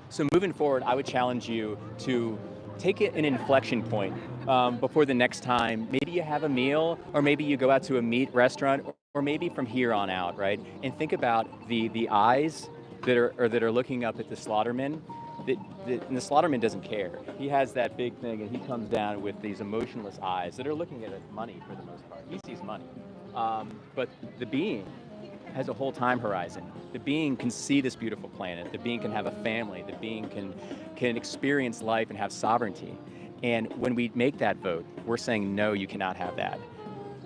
Speaker 1: So moving forward, I would challenge you to take it an inflection point before the next time. Maybe you have a meal, or maybe you go out to a meat restaurant, or maybe from here on out, right? And think about the eyes that are looking up at the slaughterman. And the slaughterman doesn't care. He has that big thing, and he comes down with these emotionless eyes that are looking at money for the most part. He sees money. But the being has a whole time horizon. The being can see this beautiful planet. The being can have a family. The being can experience life and have sovereignty. And when we make that vote, we're saying, no, you cannot have that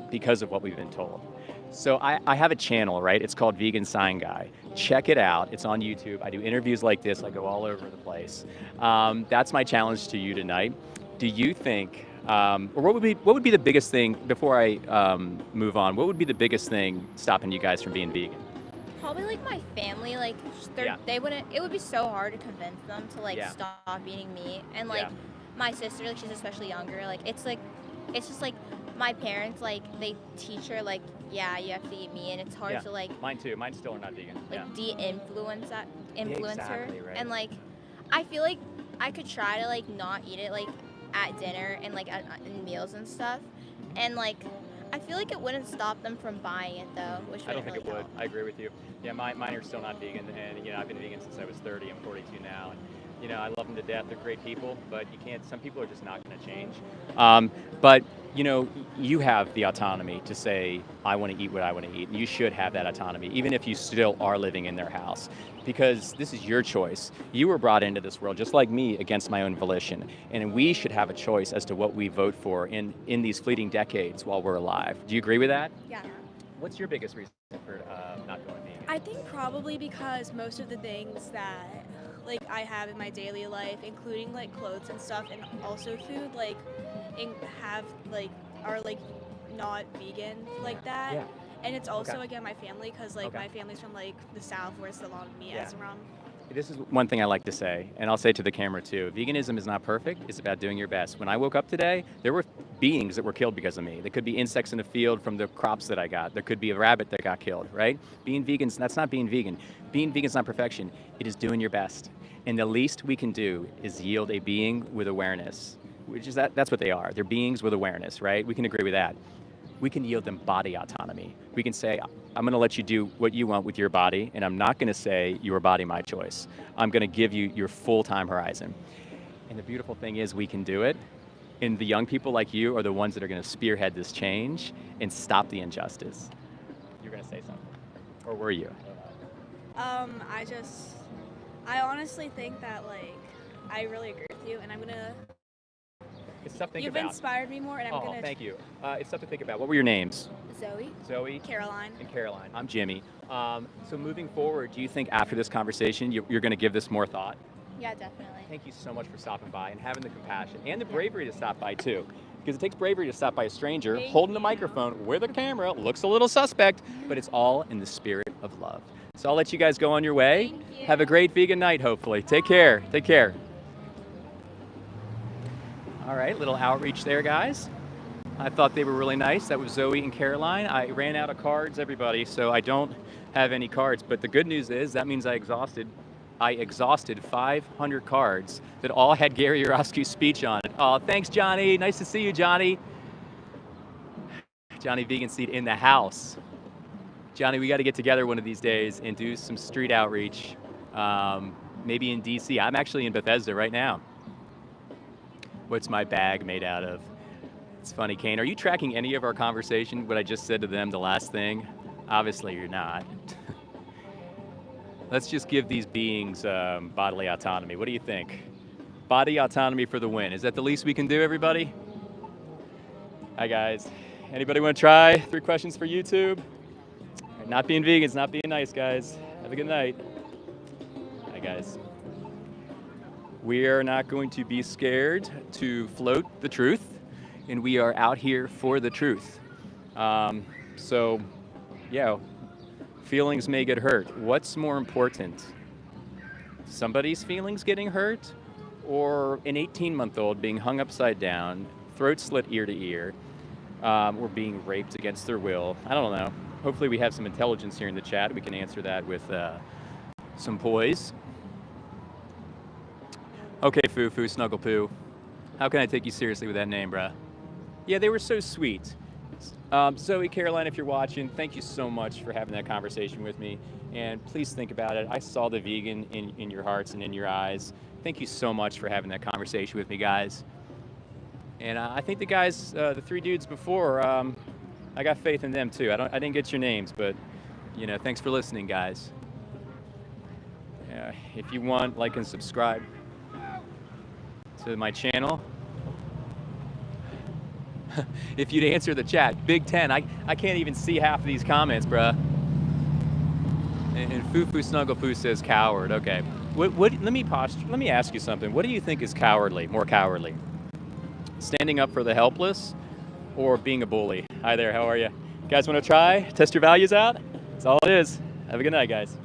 Speaker 1: because of what we've been told. So I have a channel, right? It's called Vegan Sign Guy. Check it out. It's on YouTube. I do interviews like this. I go all over the place. That's my challenge to you tonight. Do you think, or what would be the biggest thing, before I move on, what would be the biggest thing stopping you guys from being vegan?
Speaker 9: Probably like my family, like they wouldn't. It would be so hard to convince them to like stop eating meat, and like my sister, like she's especially younger. Like it's just like my parents, like they teach her like you have to eat meat, and it's hard to like.
Speaker 1: Mine too. Mine still are not vegan.
Speaker 9: Like de-influence
Speaker 1: exactly,
Speaker 9: her,
Speaker 1: right.
Speaker 9: and like I feel like I could try to like not eat it like at dinner and like in meals and stuff, and like I feel like it wouldn't stop them from buying it though, which
Speaker 1: I don't think
Speaker 9: really
Speaker 1: it would.
Speaker 9: help.
Speaker 1: I agree with you. Yeah, mine are still not vegan, and I've been vegan since I was 30. I'm 42 now, and I love them to death. They're great people, but you can't. Some people are just not going to change. But you have the autonomy to say, I want to eat what I want to eat, and you should have that autonomy, even if you still are living in their house, because this is your choice. You were brought into this world, just like me, against my own volition, and we should have a choice as to what we vote for in these fleeting decades while we're alive. Do you agree with that?
Speaker 9: Yeah.
Speaker 1: What's your biggest reason for not going vegan?
Speaker 9: I think probably because most of the things that like I have in my daily life, including like clothes and stuff, and also food, like are like not vegan like that.
Speaker 1: Yeah.
Speaker 9: And it's also again my family, because like my family's from like the South, where it's a lot of meat as around.
Speaker 1: This is one thing I like to say, and I'll say to the camera too. Veganism is not perfect. It's about doing your best. When I woke up today, there were beings that were killed because of me. There could be insects in the field from the crops that I got. There could be a rabbit that got killed, right? Being vegan, that's not being vegan. Being vegan is not perfection. It is doing your best. And the least we can do is yield a being with awareness, which is that's what they are. They're beings with awareness, right? We can agree with that. We can yield them body autonomy. We can say, I'm going to let you do what you want with your body, and I'm not going to say your body, my choice. I'm going to give you your full time horizon. And the beautiful thing is we can do it. And the young people like you are the ones that are going to spearhead this change and stop the injustice. You're going to say something, or were you?
Speaker 10: I honestly think that, like, I really agree with you, and I'm gonna.
Speaker 1: It's stuff to think
Speaker 10: You've
Speaker 1: about.
Speaker 10: inspired me more, and I'm gonna.
Speaker 1: Thank you. It's stuff to think about. What were your names?
Speaker 10: Zoe.
Speaker 1: Zoe.
Speaker 10: Caroline.
Speaker 1: And Caroline. I'm Jimmy. So moving forward, do you think after this conversation you're going to give this more thought?
Speaker 9: Yeah, definitely.
Speaker 1: Thank you so much for stopping by and having the compassion and the bravery to stop by too. Because it takes bravery to stop by a stranger holding a microphone with a camera, looks a little suspect, but it's all in the spirit of love. So I'll let you guys go on your way.
Speaker 9: Thank you.
Speaker 1: Have a great vegan night, hopefully. Take care. Take care. All right, little outreach there, guys. I thought they were really nice. That was Zoe and Caroline. I ran out of cards, everybody, so I don't have any cards. But the good news is that means I exhausted 500 cards that all had Gary Yourofsky's speech on it. Oh, thanks, Johnny. Nice to see you, Johnny. Johnny Vegan Seed in the house. Johnny, we got to get together one of these days and do some street outreach, maybe in DC. I'm actually in Bethesda right now. What's my bag made out of? It's funny, Kane. Are you tracking any of our conversation, what I just said to them, the last thing? Obviously, you're not. Let's just give these beings bodily autonomy. What do you think? Body autonomy for the win. Is that the least we can do, everybody? Hi, guys. Anybody want to try? 3 questions for YouTube? Not being vegan is not being nice, guys. Have a good night. Hi, guys. We are not going to be scared to float the truth, and we are out here for the truth. So, yeah, feelings may get hurt. What's more important? Somebody's feelings getting hurt, or an 18-month-old being hung upside down, throat slit ear to ear, or being raped against their will? I don't know. Hopefully we have some intelligence here in the chat. We can answer that with some poise. Okay, Foo-Foo, Snuggle Poo. How can I take you seriously with that name, bruh? Yeah, they were so sweet. Zoe, Caroline, if you're watching, thank you so much for having that conversation with me. And please think about it. I saw the vegan in your hearts and in your eyes. Thank you so much for having that conversation with me, guys. And I think the guys, the 3 dudes before, I got faith in them too. I didn't get your names, but you know, thanks for listening, guys. If you want, like and subscribe to my channel. If you'd answer the chat, Big 10. I can't even see half of these comments, bruh. And Foo-Foo Snuggle Poo says coward. Okay. Let me ask you something. What do you think is cowardly, more cowardly? Standing up for the helpless or being a bully? Hi there, how are you? You guys want to try? Test your values out? That's all it is. Have a good night, guys.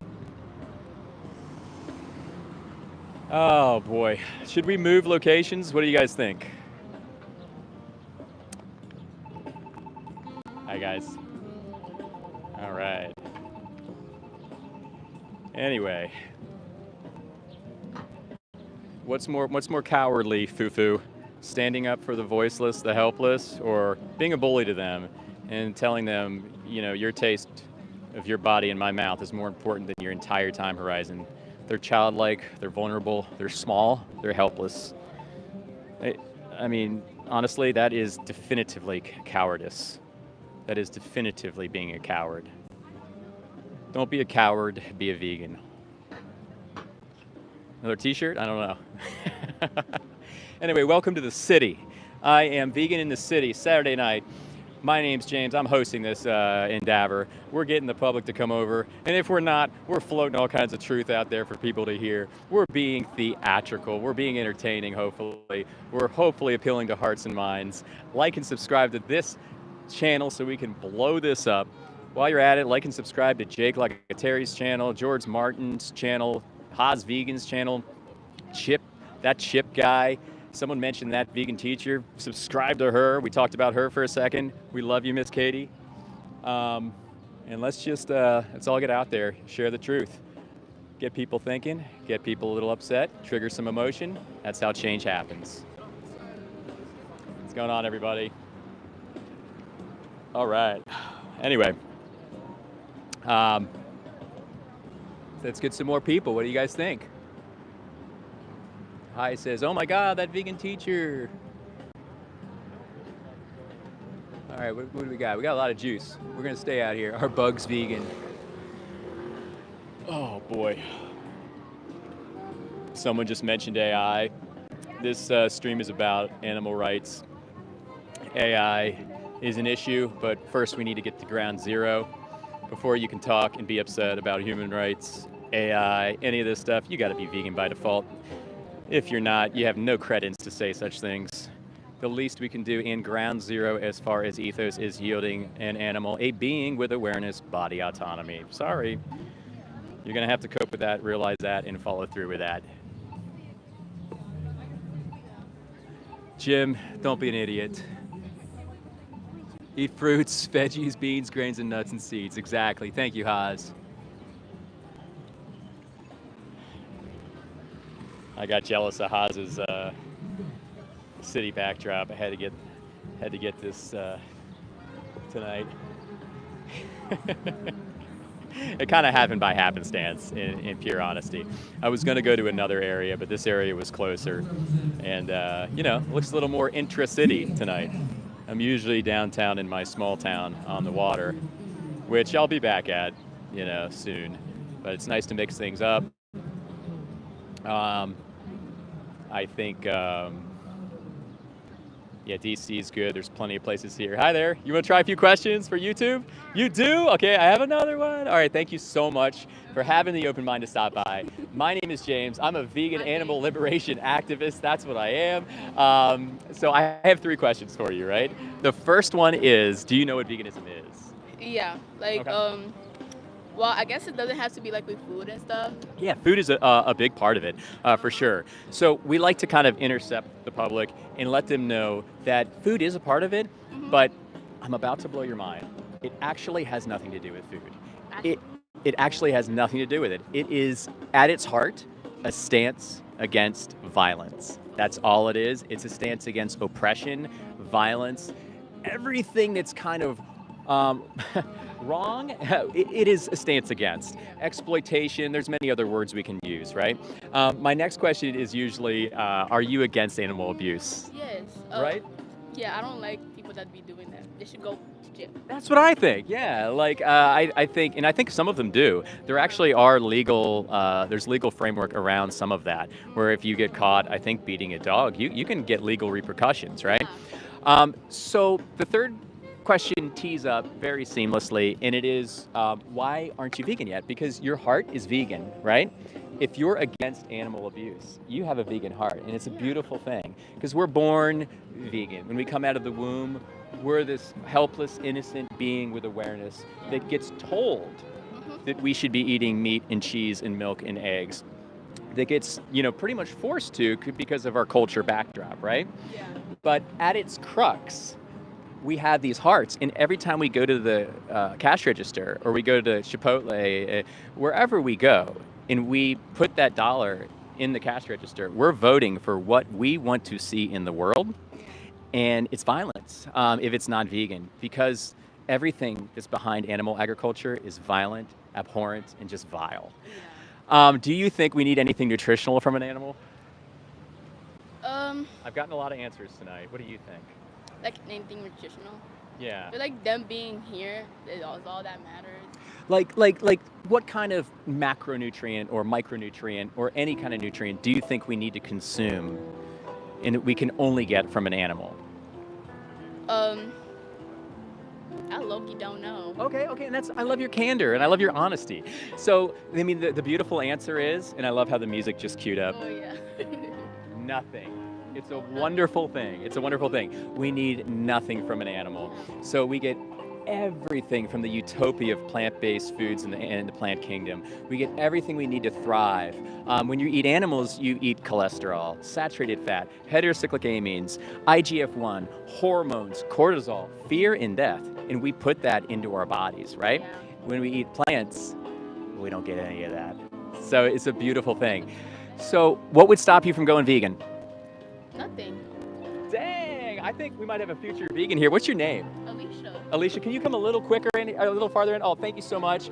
Speaker 1: Oh boy. Should we move locations? What do you guys think? Hi, guys. All right. Anyway, what's more cowardly, Foo-Foo? Standing up for the voiceless, the helpless, or being a bully to them and telling them, you know, your taste of your body in my mouth is more important than your entire time horizon. They're childlike, they're vulnerable, they're small, they're helpless. I mean, honestly, that is definitively cowardice. That is definitively being a coward. Don't be a coward, be a vegan. Another t-shirt? I don't know. Anyway, welcome to the city. I am Vegan in the City, Saturday night. My name's James. I'm hosting this endeavor. We're getting the public to come over, and if we're not, we're floating all kinds of truth out there for people to hear. We're being theatrical. We're being entertaining, hopefully. We're hopefully appealing to hearts and minds. Like and subscribe to this channel so we can blow this up. While you're at it, like and subscribe to Jake Locatelli's channel, George Martin's channel, Haas Vegans channel. Chip, that Chip guy. Someone mentioned that vegan teacher. Subscribe to her. We talked about her for a second. We love you, Miss Katie. And let's all get out there, share the truth. Get people thinking, get people a little upset, trigger some emotion. That's how change happens. What's going on, everybody? All right. Anyway, let's get some more people. What do you guys think? Hi says, oh my God, that vegan teacher. All right, what do we got? We got a lot of juice. We're gonna stay out here. Our bug's vegan. Oh boy. Someone just mentioned AI. This stream is about animal rights. AI is an issue, but first we need to get to ground zero. Before you can talk and be upset about human rights, AI, any of this stuff, you gotta be vegan by default. If you're not, you have no credence to say such things. The least we can do in ground zero as far as ethos is yielding an animal, a being with awareness, body autonomy. Sorry. You're gonna have to cope with that, realize that, and follow through with that. Jim, don't be an idiot. Eat fruits, veggies, beans, grains, and nuts and seeds. Exactly. Thank you, Haas. I got jealous of Haas's city backdrop. I had to get this tonight. It kind of happened by happenstance, in pure honesty. I was going to go to another area, but this area was closer, and looks a little more intra-city tonight. I'm usually downtown in my small town on the water, which I'll be back at, soon. But it's nice to mix things up. I think, DC is good. There's plenty of places here. Hi there. You want to try a few questions for YouTube? You do? Okay, I have another one. All right, thank you so much for having the open mind to stop by. My name is James. I'm a vegan animal liberation activist. That's what I am. So I have 3 questions for you, right? The first one is, do you know what veganism is?
Speaker 11: Yeah, well, I guess it doesn't have to be like with food and stuff.
Speaker 1: Yeah, food is a big part of it, for sure. So we like to kind of intercept the public and let them know that food is a part of it, but I'm about to blow your mind. It actually has nothing to do with food. It actually has nothing to do with it. It is, at its heart, a stance against violence. That's all it is. It's a stance against oppression, violence, everything that's kind of wrong. It is a stance against exploitation. There's many other words we can use, right? My next question is usually, are you against animal abuse?
Speaker 11: Yes.
Speaker 1: Right?
Speaker 11: Yeah, I don't like people that be doing that. They should go to jail.
Speaker 1: That's what I think. Yeah, I think some of them do. There actually are there's legal framework around some of that, where if you get caught, I think, beating a dog, you can get legal repercussions, right? So the third question tees up very seamlessly, and it is, why aren't you vegan yet? Because your heart is vegan, right? If you're against animal abuse, you have a vegan heart, and it's a beautiful thing, because we're born vegan. When we come out of the womb, we're this helpless, innocent being with awareness that gets told that we should be eating meat and cheese and milk and eggs, that gets, pretty much forced to because of our culture backdrop, right?
Speaker 11: Yeah.
Speaker 1: But at its crux, we have these hearts, and every time we go to the cash register or we go to Chipotle, wherever we go, and we put that dollar in the cash register, we're voting for what we want to see in the world, and it's violence if it's not vegan, because everything that's behind animal agriculture is violent, abhorrent, and just vile. Do you think we need anything nutritional from an animal? I've gotten a lot of answers tonight. What do you think?
Speaker 11: Like anything nutritional.
Speaker 1: Yeah.
Speaker 11: But like them being here is all that matters.
Speaker 1: Like what kind of macronutrient or micronutrient or any kind of nutrient do you think we need to consume and that we can only get from an animal?
Speaker 11: I low-key don't know.
Speaker 1: Okay, and I love your candor and I love your honesty. So, I mean, the beautiful answer is, and I love how the music just queued up.
Speaker 11: Oh yeah.
Speaker 1: Nothing. It's a wonderful thing. We need nothing from an animal. So we get everything from the utopia of plant-based foods in the plant kingdom. We get everything we need to thrive. When you eat animals, you eat cholesterol, saturated fat, heterocyclic amines, IGF-1, hormones, cortisol, fear, and death. And we put that into our bodies, right? When we eat plants, we don't get any of that. So it's a beautiful thing. So what would stop you from going vegan?
Speaker 11: Nothing.
Speaker 1: Dang, I think we might have a future vegan here. What's your name?
Speaker 11: Alicia.
Speaker 1: Alicia, can you come a little quicker, a little farther in? Oh, thank you so much.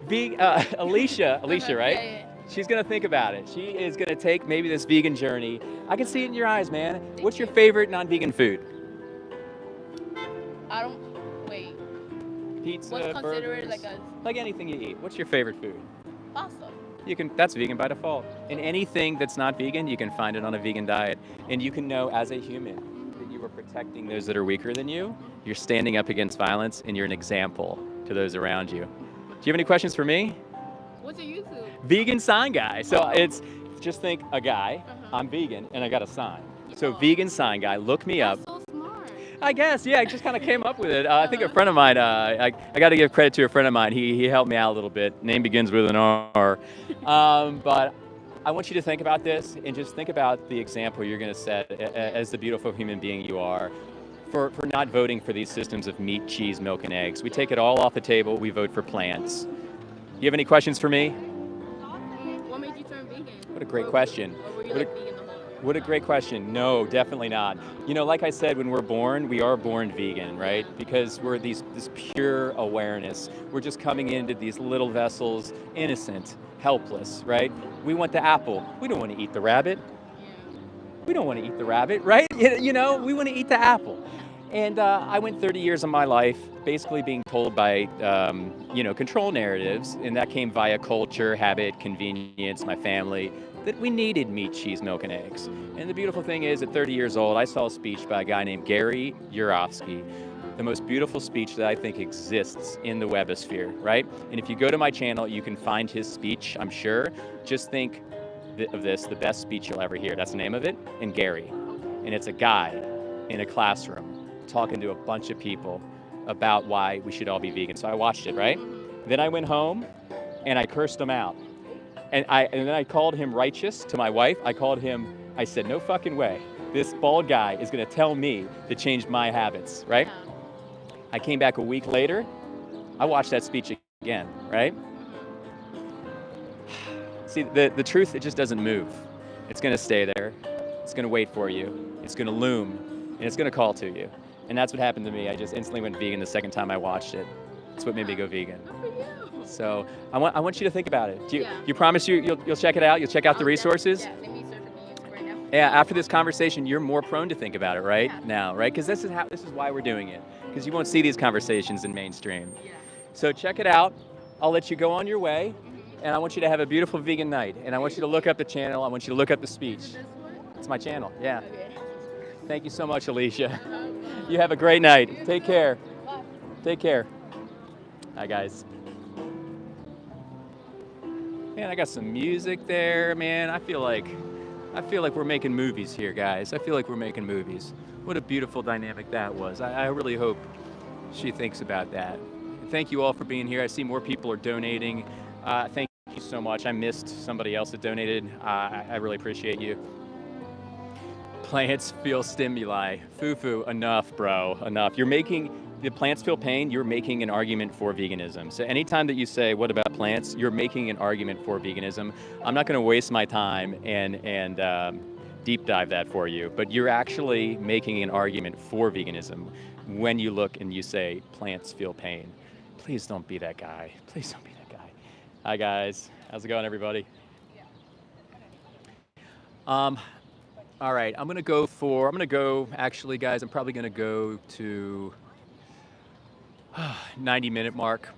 Speaker 1: Alicia, right?
Speaker 11: Yeah.
Speaker 1: She's gonna think about it. She is gonna take maybe this vegan journey. I can see it in your eyes, man. What's your favorite non-vegan food?
Speaker 11: I don't. Wait.
Speaker 1: Pizza,
Speaker 11: What's considered
Speaker 1: burgers,
Speaker 11: like a
Speaker 1: like anything you eat. What's your favorite food?
Speaker 11: pasta?
Speaker 1: That's vegan by default. And anything that's not vegan, you can find it on a vegan diet. And you can know as a human that you are protecting those that are weaker than you. You're standing up against violence, and you're an example to those around you. Do you have any questions for me?
Speaker 11: What's your YouTube?
Speaker 1: Vegan sign guy. So it's just think a guy, I'm vegan, and I got a sign. So vegan sign guy, look me up.
Speaker 11: So smart.
Speaker 1: I guess, yeah, I just kind of came up with it. I think a friend of mine, I got to give credit to a friend of mine. He helped me out a little bit. Name begins with an R. But I want you to think about this and just think about the example you're going to set as the beautiful human being you are for not voting for these systems of meat, cheese, milk, and eggs. We take it all off the table. We vote for plants. You have any questions for me?
Speaker 11: What made you turn vegan?
Speaker 1: What a great question.
Speaker 11: Or were you like vegan the whole time?
Speaker 1: What a great question. No, definitely not. You know, like I said, when we're born, we are born vegan, right? Because we're this pure awareness. We're just coming into these little vessels, innocent, helpless, right? We want the apple. We don't want to eat the rabbit. We don't want to eat the rabbit, right? You know, we want to eat the apple. And I went 30 years of my life basically being told by, control narratives, and that came via culture, habit, convenience, my family, that we needed meat, cheese, milk, and eggs. And the beautiful thing is, at 30 years old, I saw a speech by a guy named Gary Yourofsky, the most beautiful speech that I think exists in the webosphere, right? And if you go to my channel, you can find his speech, I'm sure. Just think of this, the best speech you'll ever hear. That's the name of it, and Gary. And it's a guy in a classroom talking to a bunch of people about why we should all be vegan. So I watched it, right? Then I went home and I cursed him out. And then I called him righteous to my wife. I said, no fucking way. This bald guy is gonna tell me to change my habits, right? I came back a week later. I watched that speech again, right? See, the truth, it just doesn't move. It's gonna stay there. It's gonna wait for you. It's gonna loom, and it's gonna call to you. And that's what happened to me. I just instantly went vegan the second time I watched it. That's what made me go vegan. So I want you to think about it. You promise you'll check it out? You'll check out the resources?
Speaker 11: Yeah, let me search for YouTube right now.
Speaker 1: Yeah, after this conversation, you're more prone to think about it right now, right? Because this is why we're doing it. Because you won't see these conversations in mainstream.
Speaker 11: Yeah.
Speaker 1: So check it out. I'll let you go on your way. And I want you to have a beautiful vegan night. And I want you to look up the channel. I want you to look up the speech. It's my channel, yeah.
Speaker 11: Okay.
Speaker 1: Thank you so much, Alicia. You have a great night. Take care. Take care. Hi, guys. Man, I got some music there, man. I feel like we're making movies here, guys. I feel like we're making movies. What a beautiful dynamic that was. I really hope she thinks about that. Thank you all for being here. I see more people are donating. Thank you so much. I missed somebody else that donated. I really appreciate you. Plants feel stimuli. Foo-foo, enough, bro, enough. The plants feel pain, you're making an argument for veganism. So anytime that you say, what about plants, you're making an argument for veganism. I'm not gonna waste my time and deep dive that for you, but you're actually making an argument for veganism when you look and you say, plants feel pain. Please don't be that guy. Please don't be that guy. Hi guys, how's it going everybody? All right, I'm gonna go, actually guys, I'm probably gonna go to 90-minute mark.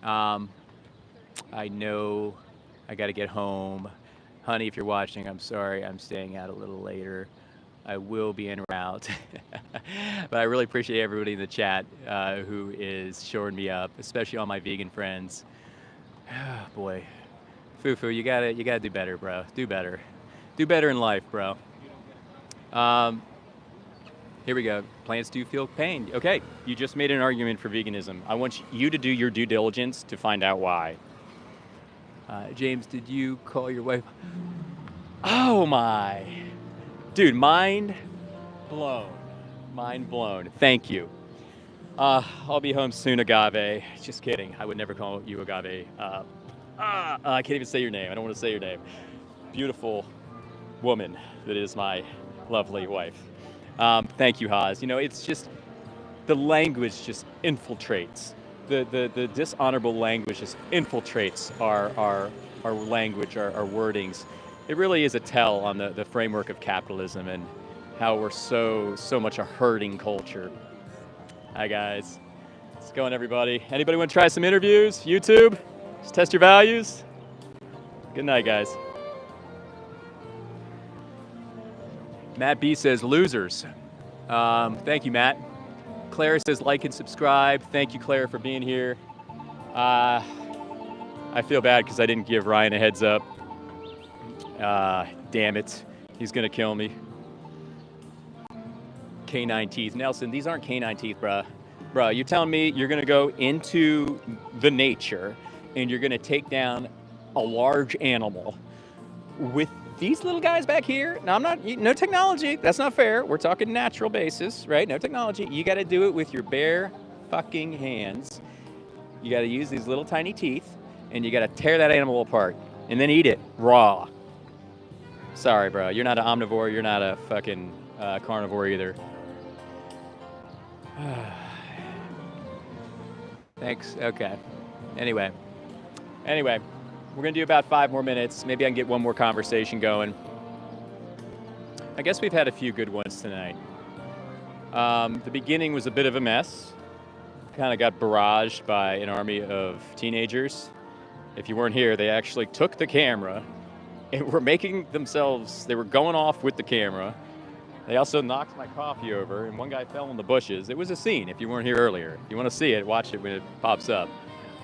Speaker 1: I know I gotta get home. Honey, if you're watching, I'm sorry, I'm staying out a little later. I will be en route. But I really appreciate everybody in the chat who is shoring me up, especially all my vegan friends. Boy, Foo-foo, you gotta do better, bro. Do better. Do better in life, bro. Here we go. Plants do feel pain. Okay, you just made an argument for veganism. I want you to do your due diligence to find out why. James, did you call your wife? Oh my. Dude, mind blown. Mind blown. Thank you. I'll be home soon, Agave. Just kidding. I would never call you Agave. I can't even say your name. I don't want to say your name. Beautiful woman that is my lovely wife. Thank you, Haas. You know, it's just the language just infiltrates. The dishonorable language just infiltrates our language, our wordings. It really is a tell on the framework of capitalism and how we're so much a herding culture. Hi, guys. How's it going, everybody? Anybody want to try some interviews? YouTube? Just test your values? Good night, guys. Matt B says, losers. Thank you, Matt. Claire says, like and subscribe. Thank you, Claire, for being here. I feel bad because I didn't give Ryan a heads up. Damn it. He's going to kill me. Canine teeth. Nelson, these aren't canine teeth, bruh. Bruh, you're telling me you're going to go into the nature and you're going to take down a large animal with these little guys back here? Now, no technology. That's not fair. We're talking natural basis, right? No technology. You got to do it with your bare fucking hands. You got to use these little tiny teeth and you got to tear that animal apart and then eat it raw. Sorry, bro. You're not an omnivore. You're not a fucking carnivore either. Thanks. Okay. Anyway, we're gonna do about 5 more minutes. Maybe I can get one more conversation going. I guess we've had a few good ones tonight. The beginning was a bit of a mess. Kind of got barraged by an army of teenagers. If you weren't here, they actually took the camera and were making themselves, they were going off with the camera. They also knocked my coffee over, and one guy fell in the bushes. It was a scene, if you weren't here earlier. If you want to see it, watch it when it pops up.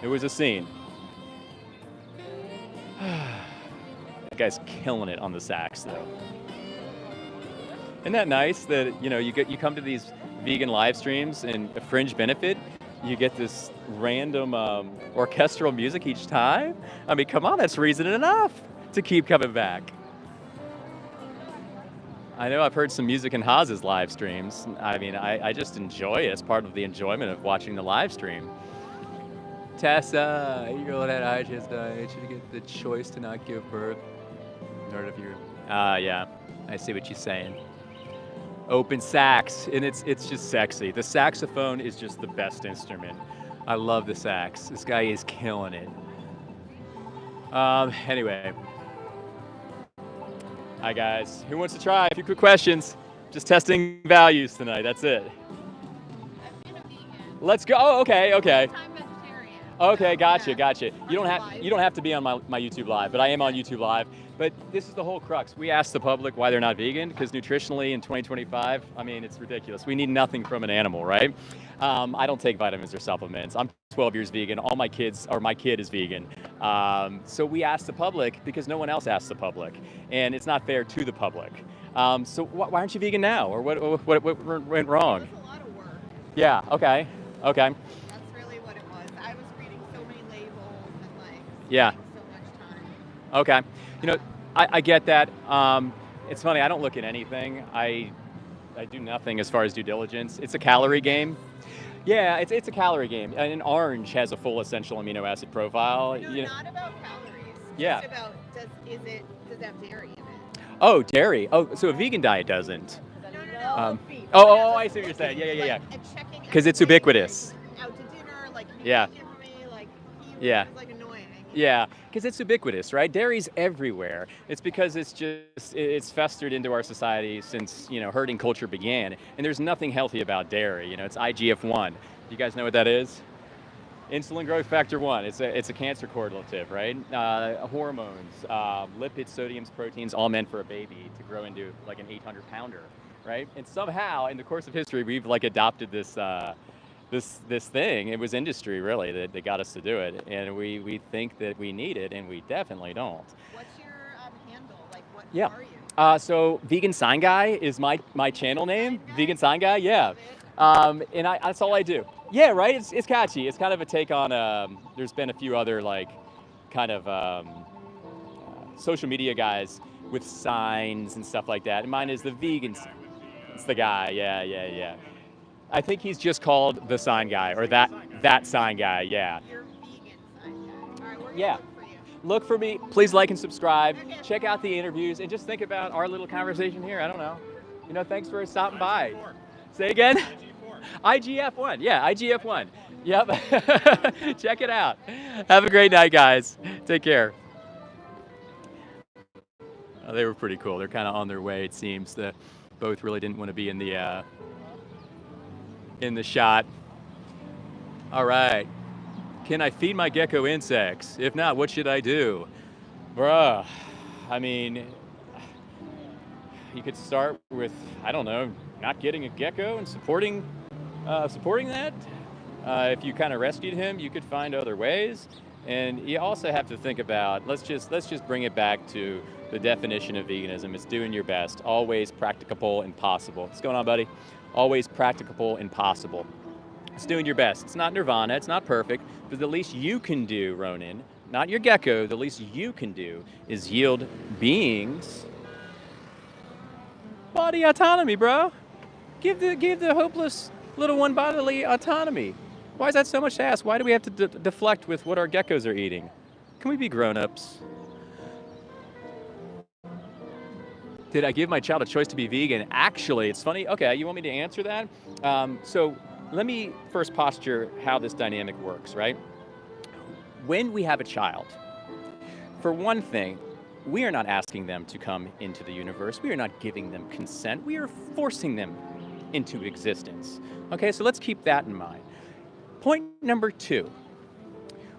Speaker 1: It was a scene. That guy's killing it on the sax, though. Isn't that nice that, you know, you come to these vegan live streams and a fringe benefit, you get this random orchestral music each time? I mean, come on, that's reason enough to keep coming back. I know I've heard some music in Haas's live streams. I mean, I just enjoy it as part of the enjoyment of watching the live stream. Tessa, you girl that I just died. Should get the choice to not give birth. None of you. Yeah, I see what you're saying. Open sax, and it's just sexy. The saxophone is just the best instrument. I love the sax. This guy is killing it. Anyway. Hi guys, who wants to try? A few quick questions. Just testing values tonight, that's it. Let's go, oh, okay. Okay, gotcha. You don't have to be on my YouTube Live, but I am on YouTube Live. But this is the whole crux. We ask the public why they're not vegan, because nutritionally in 2025, I mean, it's ridiculous. We need nothing from an animal, right? I don't take vitamins or supplements. I'm 12 years vegan. My kid is vegan. So we ask the public because no one else asks the public, and it's not fair to the public. So why aren't you vegan now, or what went wrong?
Speaker 12: It was a lot of work.
Speaker 1: Yeah. Okay.
Speaker 12: That's really what it was. I was reading so many labels and
Speaker 1: yeah.
Speaker 12: so much time.
Speaker 1: Okay. You know, I get that. It's funny. I don't look at anything. I do nothing as far as due diligence. It's a calorie game. Yeah, it's a calorie game. And an orange has a full essential amino acid profile.
Speaker 12: No, not about calories.
Speaker 1: Yeah.
Speaker 12: Just about does it have dairy in it?
Speaker 1: Oh, dairy. Oh, so a vegan diet doesn't.
Speaker 12: No. Beef.
Speaker 1: I see what you're saying. Yeah. Because it's ubiquitous.
Speaker 12: Out to dinner, like
Speaker 1: yeah.
Speaker 12: For me, like
Speaker 1: yeah.
Speaker 12: Like annoying.
Speaker 1: Yeah, because it's ubiquitous, right? Dairy's everywhere. It's because it's festered into our society since, herding culture began. And there's nothing healthy about dairy. It's IGF-1. You guys know what that is? Insulin growth factor 1. It's a cancer correlative, right? Hormones, lipids, sodiums, proteins, all meant for a baby to grow into like an 800-pounder, right? And somehow, in the course of history, we've adopted this thing. It was industry, really, that got us to do it. And we think that we need it, and we definitely don't.
Speaker 12: What's your handle? Like, what
Speaker 1: yeah.
Speaker 12: are you?
Speaker 1: So Vegan Sign Guy is my channel name. Vegan Sign Guy, yeah. And that's all I do. Yeah, right. It's catchy. It's kind of a take on. There's been a few other like, kind of social media guys with signs and stuff like that. And mine is the vegan. It's the guy. Yeah. I think he's just called the Sign Guy or that Sign Guy. Yeah. Yeah. Look for me. Please like and subscribe. Check out the interviews and just think about our little conversation here. I don't know. Thanks for stopping by. Say again? IGF-1. Yeah, IGF-1. Yep. Check it out. Have a great night, guys. Take care. Oh, they were pretty cool. They're kind of on their way, it seems. Both really didn't want to be in the shot. All right. Can I feed my gecko insects? If not, what should I do? Bruh, I mean, you could start with, I don't know, not getting a gecko and supporting that. If you kind of rescued him, you could find other ways. And you also have to think about, let's just bring it back to the definition of veganism. It's doing your best, always practicable and possible. What's going on, buddy? Always practicable and possible. It's doing your best. It's not nirvana, it's not perfect, but the least you can do, Ronan, not your gecko, the least you can do is yield beings body autonomy, bro. Give the hopeless little one bodily autonomy. Why is that so much to ask? Why do we have to deflect with what our geckos are eating? Can we be grown-ups? Did I give my child a choice to be vegan? Actually, it's funny. Okay, you want me to answer that? So let me first posture how this dynamic works, right? When we have a child, for one thing, we are not asking them to come into the universe. We are not giving them consent. We are forcing them into existence. Okay, so let's keep that in mind. Point number 2,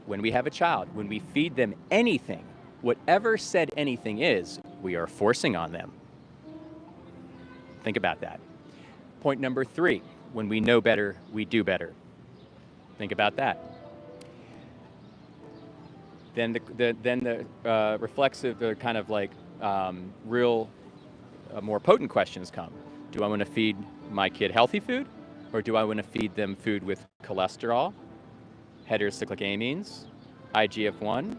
Speaker 1: when we have a child, when we feed them anything, whatever said anything is, we are forcing on them. Think about that. Point number 3, when we know better, we do better. Think about that. Then the reflexive, the kind of like real, more potent questions come. Do I want to feed my kid healthy food? Or do I want to feed them food with cholesterol, heterocyclic amines, IGF-1,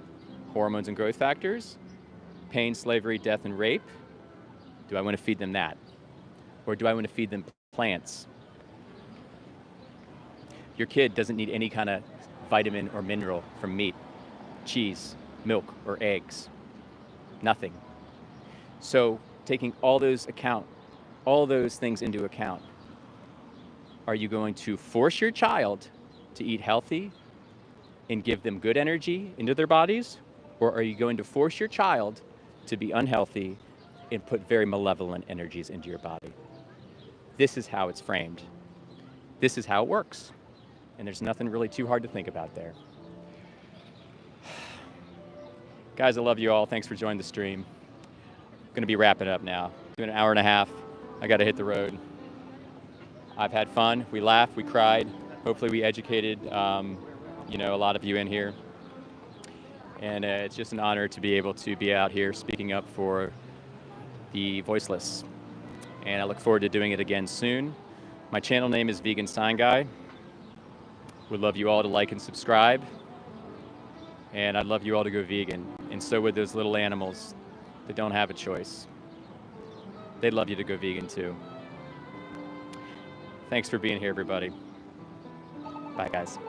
Speaker 1: hormones and growth factors, pain, slavery, death, and rape? Do I want to feed them that? Or do I want to feed them plants? Your kid doesn't need any kind of vitamin or mineral from meat, cheese, milk, or eggs. Nothing. So taking all those things into account, are you going to force your child to eat healthy and give them good energy into their bodies? Or are you going to force your child to be unhealthy and put very malevolent energies into your body? This is how it's framed. This is how it works. And there's nothing really too hard to think about there. Guys, I love you all. Thanks for joining the stream. I'm gonna be wrapping up now. Doing an hour and a half. I gotta hit the road. I've had fun. We laughed, we cried. Hopefully we educated a lot of you in here. And it's just an honor to be able to be out here speaking up for the voiceless. And I look forward to doing it again soon. My channel name is Vegan Sign Guy. Would love you all to like and subscribe. And I'd love you all to go vegan. And so would those little animals that don't have a choice. They'd love you to go vegan too. Thanks for being here, everybody. Bye, guys.